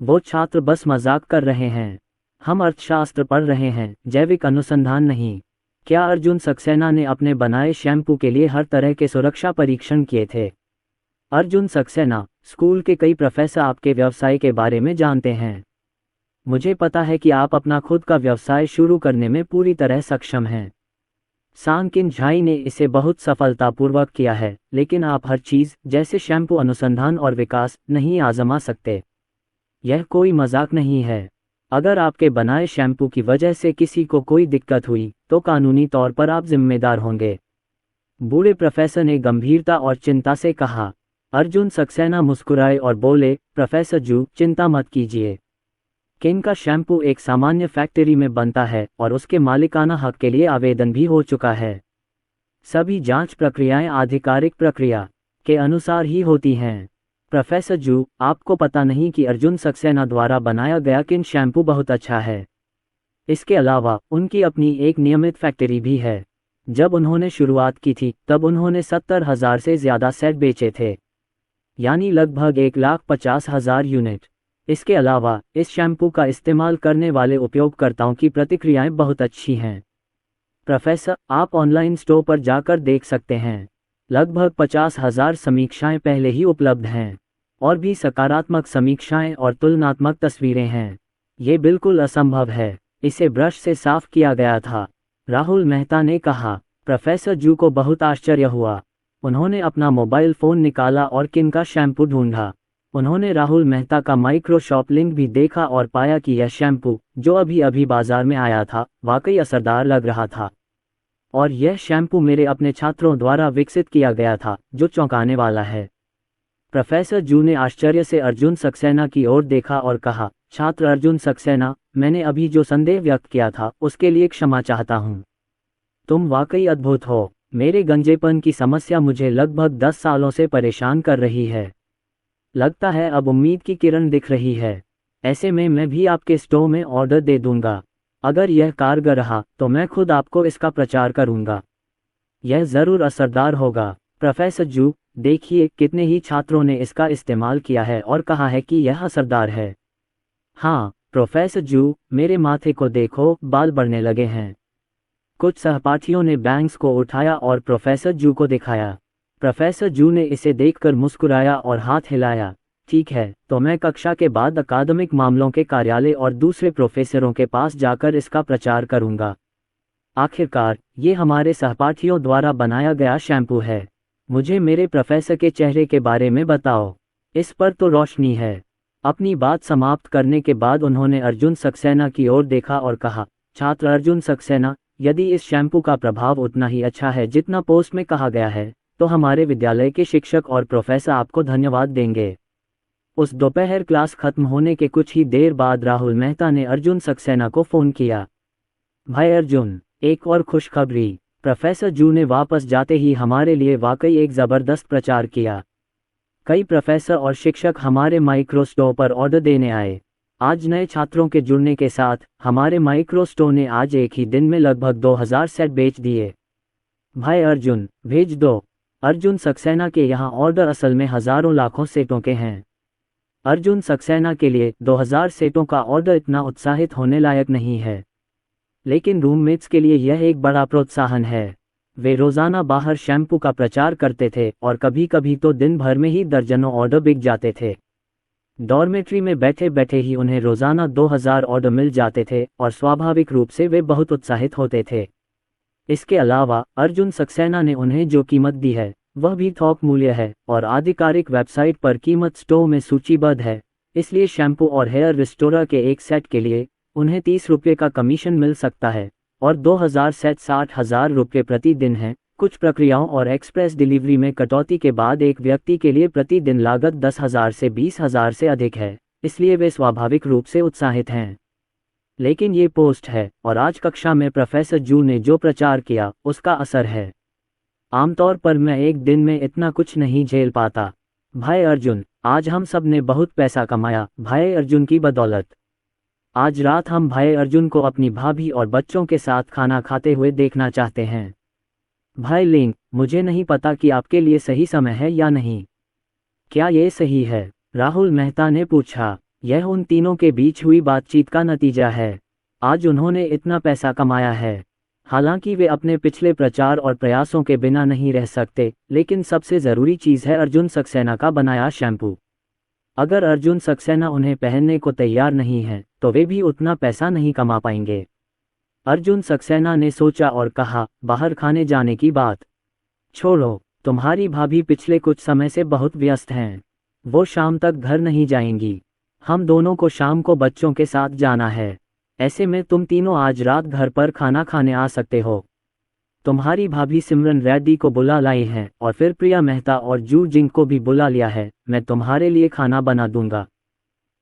B: वो छात्र बस मजाक कर रहे हैं। हम अर्थशास्त्र पढ़ रहे हैं, जैविक अनुसंधान नहीं। क्या अर्जुन सक्सेना ने अपने बनाए शैम्पू के लिए हर तरह के सुरक्षा परीक्षण किए थे? अर्जुन सक्सेना, स्कूल के कई प्रोफेसर आपके व्यवसाय के बारे में जानते हैं। मुझे पता है कि आप अपना खुद का व्यवसाय शुरू करने में पूरी तरह सक्षम हैं। सांकिन झाई ने इसे बहुत सफलतापूर्वक किया है, लेकिन आप हर चीज़ जैसे शैम्पू अनुसंधान और विकास नहीं आजमा सकते। यह कोई मजाक नहीं है। अगर आपके बनाए शैम्पू की वजह से किसी को कोई दिक्कत हुई तो कानूनी तौर पर आप जिम्मेदार होंगे। बूढ़े प्रोफेसर ने गंभीरता और चिंता से कहा। अर्जुन सक्सेना मुस्कुराए और बोले, प्रोफेसर जू, चिंता मत कीजिए। किन का शैम्पू एक सामान्य फैक्ट्री में बनता है और उसके मालिकाना हक के लिए आवेदन भी हो चुका है। सभी जांच प्रक्रियाएं आधिकारिक प्रक्रिया के अनुसार ही होती हैं। प्रोफेसर जू, आपको पता नहीं कि अर्जुन सक्सेना द्वारा बनाया गया किन शैम्पू बहुत अच्छा है। इसके अलावा उनकी अपनी एक नियमित फैक्ट्री भी है। जब उन्होंने शुरुआत की थी तब उन्होंने 70,000 से ज़्यादा सेट बेचे थे, यानी लगभग 1,50,000 यूनिट। इसके अलावा इस शैम्पू का इस्तेमाल करने वाले उपयोगकर्ताओं की प्रतिक्रियाएं बहुत अच्छी हैं। प्रोफेसर, आप ऑनलाइन स्टोर पर जाकर देख सकते हैं। लगभग 50,000 समीक्षाएं पहले ही उपलब्ध हैं और भी सकारात्मक समीक्षाएं और तुलनात्मक तस्वीरें हैं। ये बिल्कुल असंभव है, इसे ब्रश से साफ किया गया था, राहुल मेहता ने कहा। प्रोफेसर जू को बहुत आश्चर्य हुआ। उन्होंने अपना मोबाइल फ़ोन निकाला और किन का शैम्पू ढूंढा। उन्होंने राहुल मेहता का माइक्रोशॉप लिंक भी देखा और पाया कि यह शैम्पू, जो अभी अभी बाजार में आया था, वाकई असरदार लग रहा था। और यह शैम्पू मेरे अपने छात्रों द्वारा विकसित किया गया था, जो चौंकाने वाला है। प्रोफेसर जू ने आश्चर्य से अर्जुन सक्सेना की ओर देखा और कहा, छात्र अर्जुन सक्सेना, मैंने अभी जो संदेह व्यक्त किया था उसके लिए क्षमा चाहता हूँ। तुम वाकई अद्भुत हो। मेरे गंजेपन की समस्या मुझे लगभग 10 सालों से परेशान कर रही है। लगता है अब उम्मीद की किरण दिख रही है। ऐसे में मैं भी आपके स्टोर में ऑर्डर दे दूंगा। अगर यह कारगर रहा तो मैं खुद आपको इसका प्रचार करूंगा। यह ज़रूर असरदार होगा। प्रोफेसर जू, देखिए कितने ही छात्रों ने इसका इस्तेमाल किया है और कहा है कि यह असरदार है। हाँ प्रोफेसर जू, मेरे माथे को देखो, बाल बढ़ने लगे हैं। कुछ सहपाठियों ने बैंग्स को उठाया और प्रोफेसर जू को दिखाया। प्रोफेसर जू ने इसे देखकर मुस्कुराया और हाथ हिलाया। ठीक है, तो मैं कक्षा के बाद अकादमिक मामलों के कार्यालय और दूसरे प्रोफेसरों के पास जाकर इसका प्रचार करूंगा। आखिरकार, ये हमारे सहपाठियों द्वारा बनाया गया शैम्पू है। मुझे मेरे प्रोफेसर के चेहरे के बारे में बताओ। इस पर तो रोशनी है। अपनी बात समाप्त करने के बाद उन्होंने अर्जुन सक्सेना की ओर देखा और कहा, छात्र अर्जुन सक्सेना, यदि इस शैम्पू का प्रभाव उतना ही अच्छा है जितना पोस्ट में कहा गया है, तो हमारे विद्यालय के शिक्षक और प्रोफेसर आपको धन्यवाद देंगे। उस दोपहर क्लास खत्म होने के कुछ ही देर बाद राहुल मेहता ने अर्जुन सक्सेना को फ़ोन किया। भाई अर्जुन, एक और खुशखबरी। प्रोफेसर जू ने वापस जाते ही हमारे लिए वाकई एक ज़बरदस्त प्रचार किया। कई प्रोफेसर और शिक्षक हमारे माइक्रो स्टोर पर ऑर्डर देने आए। आज नए छात्रों के जुड़ने के साथ हमारे माइक्रो स्टोर ने आज एक ही दिन में लगभग 2000 सेट बेच दिए। भाई अर्जुन, भेज दो। अर्जुन सक्सेना के यहाँ ऑर्डर असल में हजारों लाखों सेटों के हैं। अर्जुन सक्सेना के लिए 2000 सेटों का ऑर्डर इतना उत्साहित होने लायक नहीं है, लेकिन रूममेट्स के लिए यह एक बड़ा प्रोत्साहन है। वे रोजाना बाहर शैम्पू का प्रचार करते थे और कभी कभी तो दिन भर में ही दर्जनों ऑर्डर बिक जाते थे। डॉर्मेट्री में बैठे बैठे ही उन्हें रोजाना 2000 ऑर्डर मिल जाते थे और स्वाभाविक रूप से वे बहुत उत्साहित होते थे। इसके अलावा अर्जुन सक्सेना ने उन्हें जो कीमत दी है वह भी थोक मूल्य है और आधिकारिक वेबसाइट पर कीमत स्टोर में सूचीबद्ध है। इसलिए शैम्पू और हेयर रिस्टोरर के एक सेट के लिए उन्हें 30 रुपये का कमीशन मिल सकता है और 2000 सेट 60,000 रुपये प्रतिदिन है। कुछ प्रक्रियाओं और एक्सप्रेस डिलीवरी में कटौती के बाद एक व्यक्ति के लिए प्रतिदिन लागत 10,000 से 20,000 से अधिक है, इसलिए वे स्वाभाविक रूप से उत्साहित हैं। लेकिन ये पोस्ट है और आज कक्षा में प्रोफेसर जू ने जो प्रचार किया उसका असर है। आमतौर पर मैं एक दिन में इतना कुछ नहीं झेल पाता। भाई अर्जुन, आज हम सब ने बहुत पैसा कमाया भाई अर्जुन की बदौलत। आज रात हम भाई अर्जुन को अपनी भाभी और बच्चों के साथ खाना खाते हुए देखना चाहते हैं। भाई लिंग, मुझे नहीं पता कि आपके लिए सही समय है या नहीं। क्या ये सही है? राहुल मेहता ने पूछा। यह उन तीनों के बीच हुई बातचीत का नतीजा है। आज उन्होंने इतना पैसा कमाया है। हालांकि वे अपने पिछले प्रचार और प्रयासों के बिना नहीं रह सकते, लेकिन सबसे ज़रूरी चीज़ है अर्जुन सक्सेना का बनाया शैम्पू। अगर अर्जुन सक्सेना उन्हें पहनने को तैयार नहीं है तो वे भी उतना पैसा नहीं कमा पाएंगे। अर्जुन सक्सेना ने सोचा और कहा, बाहर खाने जाने की बात छोड़ो, तुम्हारी भाभी पिछले कुछ समय से बहुत व्यस्त हैं। वो शाम तक घर नहीं जाएंगी। हम दोनों को शाम को बच्चों के साथ जाना है। ऐसे में तुम तीनों आज रात घर पर खाना खाने आ सकते हो। तुम्हारी भाभी सिमरन रेड्डी को बुला लाई है और फिर प्रिया मेहता और जू जिंग को भी बुला लिया है। मैं तुम्हारे लिए खाना बना दूंगा।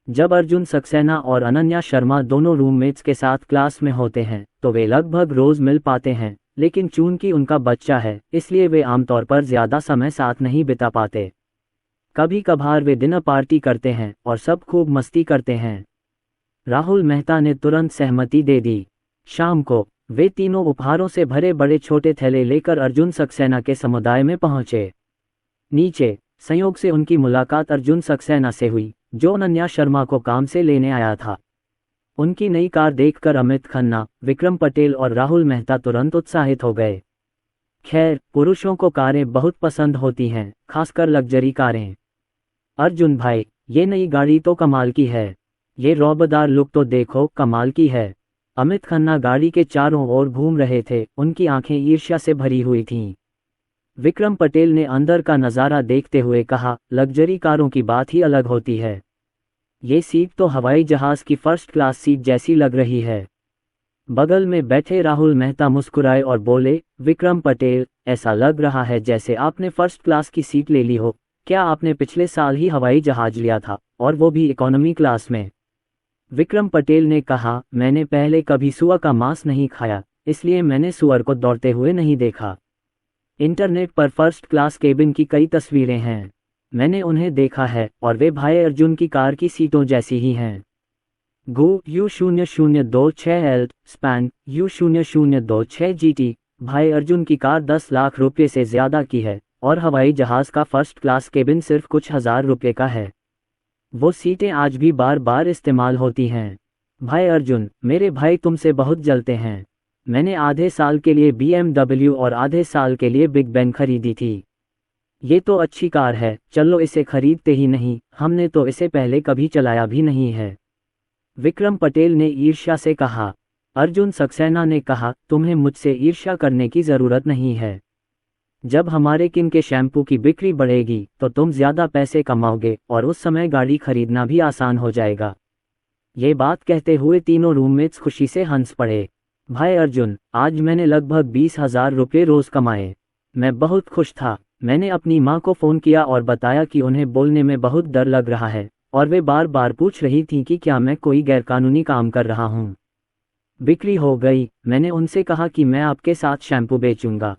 B: जब अर्जुन सक्सेना और अनन्या शर्मा दोनों रूममेट्स के साथ क्लास में होते हैं तो वे लगभग रोज मिल पाते हैं, लेकिन चूंकि उनका बच्चा है इसलिए वे आमतौर पर ज्यादा समय साथ नहीं बिता पाते। कभी कभार वे डिनर पार्टी करते हैं और सब खूब मस्ती करते हैं। राहुल मेहता ने तुरंत सहमति दे दी। शाम को वे तीनों उपहारों से भरे बड़े छोटे थैले लेकर अर्जुन सक्सेना के समुदाय में पहुंचे। नीचे संयोग से उनकी मुलाकात अर्जुन सक्सेना से हुई, जो अनन्या शर्मा को काम से लेने आया था। उनकी नई कार देखकर अमित खन्ना, विक्रम पटेल और राहुल मेहता तुरंत उत्साहित हो गए। खैर, पुरुषों को कारें बहुत पसंद होती हैं, खासकर लग्जरी कारें। अर्जुन भाई, ये नई गाड़ी तो कमाल की है। ये रौबदार लुक तो देखो, कमाल की है। अमित खन्ना गाड़ी के चारों ओर घूम रहे थे, उनकी आंखें ईर्ष्या से भरी हुई थीं। विक्रम पटेल ने अंदर का नज़ारा देखते हुए कहा, लग्जरी कारों की बात ही अलग होती है। ये सीट तो हवाई जहाज़ की फर्स्ट क्लास सीट जैसी लग रही है। बगल में बैठे राहुल मेहता मुस्कुराए और बोले, विक्रम पटेल, ऐसा लग रहा है जैसे आपने फर्स्ट क्लास की सीट ले ली हो। क्या आपने पिछले साल ही हवाई जहाज लिया था, और वो भी इकोनॉमी क्लास में? विक्रम पटेल ने कहा, मैंने पहले कभी सुअर का मांस नहीं खाया, इसलिए मैंने सुअर को दौड़ते हुए नहीं देखा। इंटरनेट पर फर्स्ट क्लास केबिन की कई तस्वीरें हैं, मैंने उन्हें देखा है और वे भाई अर्जुन की कार की सीटों जैसी ही हैं। गो U0026L स्पैन U0026 GT। भाई अर्जुन की कार 10 लाख रुपये से ज़्यादा की है और हवाई जहाज़ का फर्स्ट क्लास केबिन सिर्फ कुछ हज़ार रुपये का है। वो सीटें आज भी बार बार इस्तेमाल होती हैं। भाई अर्जुन, मेरे भाई तुमसे बहुत जलते हैं। मैंने आधे साल के लिए BMW और आधे साल के लिए बिग बेन खरीदी थी। ये तो अच्छी कार है, चलो इसे खरीदते ही नहीं, हमने तो इसे पहले कभी चलाया भी नहीं है। विक्रम पटेल ने ईर्ष्या से कहा। अर्जुन सक्सेना ने कहा, तुम्हें मुझसे ईर्ष्या करने की ज़रूरत नहीं है। जब हमारे किन के शैम्पू की बिक्री बढ़ेगी तो तुम ज़्यादा पैसे कमाओगे और उस समय गाड़ी खरीदना भी आसान हो जाएगा। ये बात कहते हुए तीनों रूममेट्स खुशी से हंस पड़े। भाई अर्जुन, आज मैंने लगभग 20,000 रुपये रोज़ कमाए। मैं बहुत खुश था। मैंने अपनी माँ को फ़ोन किया और बताया कि उन्हें बोलने में बहुत डर लग रहा है और वे बार बार पूछ रही थीं कि क्या मैं कोई गैरकानूनी काम कर रहा हूँ। बिक्री हो गई। मैंने उनसे कहा कि मैं आपके साथ शैम्पू बेचूंगा।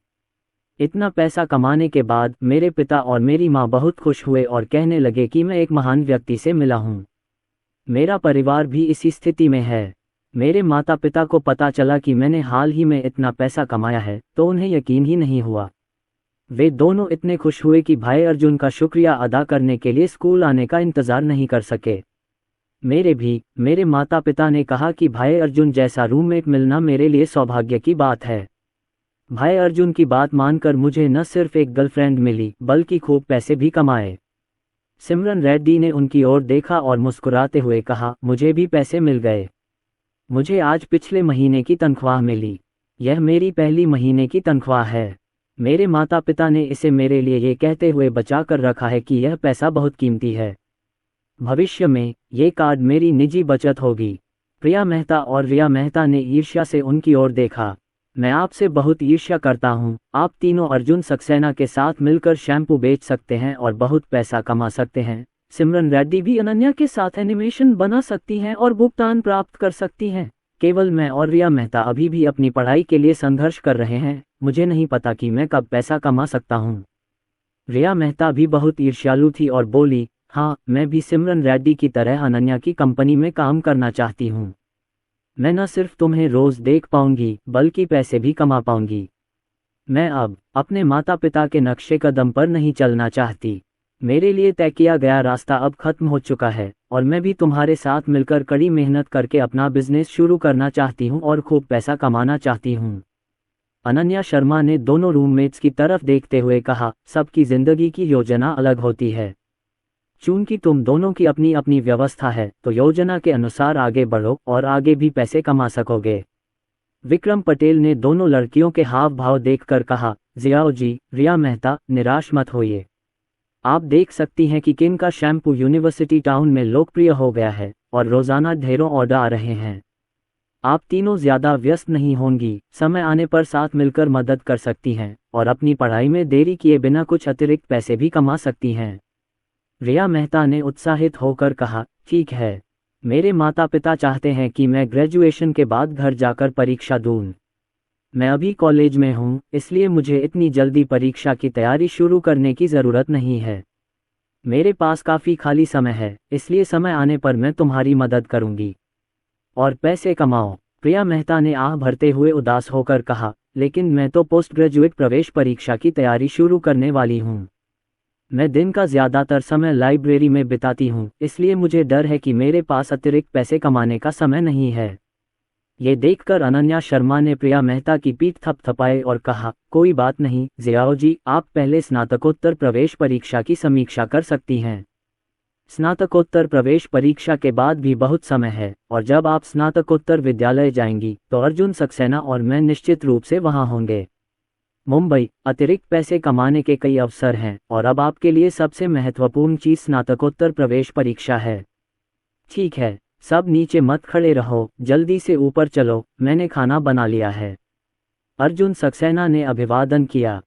B: इतना पैसा कमाने के बाद मेरे पिता और मेरी माँ बहुत खुश हुए और कहने लगे कि मैं एक महान व्यक्ति से मिला हूँ। मेरा परिवार भी इसी स्थिति में है। मेरे माता पिता को पता चला कि मैंने हाल ही में इतना पैसा कमाया है तो उन्हें यकीन ही नहीं हुआ। वे दोनों इतने खुश हुए कि भाई अर्जुन का शुक्रिया अदा करने के लिए स्कूल आने का इंतज़ार नहीं कर सके। मेरे माता पिता ने कहा कि भाई अर्जुन जैसा रूममेट मिलना मेरे लिए सौभाग्य की बात है। भाई अर्जुन की बात मानकर मुझे न सिर्फ एक गर्लफ्रेंड मिली बल्कि खूब पैसे भी कमाए। सिमरन रेड्डी ने उनकी ओर देखा और मुस्कुराते हुए कहा, मुझे भी पैसे मिल गए। मुझे आज पिछले महीने की तनख्वाह मिली। यह मेरी पहली महीने की तनख्वाह है। मेरे माता पिता ने इसे मेरे लिए ये कहते हुए बचा कर रखा है कि यह पैसा बहुत कीमती है। भविष्य में ये कार्ड मेरी निजी बचत होगी। प्रिया मेहता और रिया मेहता ने ईर्ष्या से उनकी ओर देखा। मैं आपसे बहुत ईर्ष्या करता हूँ। आप तीनों अर्जुन सक्सेना के साथ मिलकर शैम्पू बेच सकते हैं और बहुत पैसा कमा सकते हैं। सिमरन रेड्डी भी अनन्या के साथ एनिमेशन बना सकती हैं और भुगतान प्राप्त कर सकती हैं। केवल मैं और रिया मेहता अभी भी अपनी पढ़ाई के लिए संघर्ष कर रहे हैं। मुझे नहीं पता कि मैं कब पैसा कमा सकता हूँ। रिया मेहता भी बहुत ईर्ष्यालु थी और बोली, हाँ, मैं भी सिमरन रेड्डी की तरह अनन्या की कंपनी में काम करना चाहती हूँ। मैं न सिर्फ तुम्हें रोज देख पाऊंगी बल्कि पैसे भी कमा पाऊंगी। मैं अब अपने माता पिता के नक्शे कदम पर नहीं चलना चाहती। मेरे लिए तय किया गया रास्ता अब खत्म हो चुका है और मैं भी तुम्हारे साथ मिलकर कड़ी मेहनत करके अपना बिजनेस शुरू करना चाहती हूँ और खूब पैसा कमाना चाहती हूँ। अनन्या शर्मा ने दोनों रूममेट्स की तरफ देखते हुए कहा, सबकी जिंदगी की योजना अलग होती है। चूंकि तुम दोनों की अपनी अपनी व्यवस्था है तो योजना के अनुसार आगे बढ़ो और आगे भी पैसे कमा सकोगे। विक्रम पटेल ने दोनों लड़कियों के हाव भाव देखकर कहा, जियाओ जी, रिया मेहता, निराश मत होइए। आप देख सकती हैं कि किन का शैम्पू यूनिवर्सिटी टाउन में लोकप्रिय हो गया है और रोजाना ढेरों ऑर्डर आ रहे हैं। आप तीनों ज्यादा व्यस्त नहीं होंगी, समय आने पर साथ मिलकर मदद कर सकती हैं और अपनी पढ़ाई में देरी किए बिना कुछ अतिरिक्त पैसे भी कमा सकती हैं। रिया मेहता ने उत्साहित होकर कहा, ठीक है। मेरे माता पिता चाहते हैं कि मैं ग्रेजुएशन के बाद घर जाकर परीक्षा दूं। मैं अभी कॉलेज में हूँ, इसलिए मुझे इतनी जल्दी परीक्षा की तैयारी शुरू करने की ज़रूरत नहीं है। मेरे पास काफ़ी खाली समय है, इसलिए समय आने पर मैं तुम्हारी मदद करूँगी। और पैसे कमाओ। प्रिया मेहता ने आह भरते हुए उदास होकर कहा, लेकिन मैं तो पोस्ट ग्रेजुएट प्रवेश परीक्षा की तैयारी शुरू करने वाली हूँ। मैं दिन का ज़्यादातर समय लाइब्रेरी में बिताती हूँ, इसलिए मुझे डर है कि मेरे पास अतिरिक्त पैसे कमाने का समय नहीं है। ये देखकर अनन्या शर्मा ने प्रिया मेहता की पीठ थपथपाई और कहा, कोई बात नहीं जियाओ जी, आप पहले स्नातकोत्तर प्रवेश परीक्षा की समीक्षा कर सकती हैं। स्नातकोत्तर प्रवेश परीक्षा के बाद भी बहुत समय है और जब आप स्नातकोत्तर विद्यालय जाएंगी तो अर्जुन सक्सेना और मैं निश्चित रूप से वहां होंगे। मुंबई, अतिरिक्त पैसे कमाने के कई अवसर हैं और अब आपके लिए सबसे महत्वपूर्ण चीज़ स्नातकोत्तर प्रवेश परीक्षा है। ठीक है, सब नीचे मत खड़े रहो, जल्दी से ऊपर चलो, मैंने खाना बना लिया है। अर्जुन सक्सेना ने अभिवादन किया।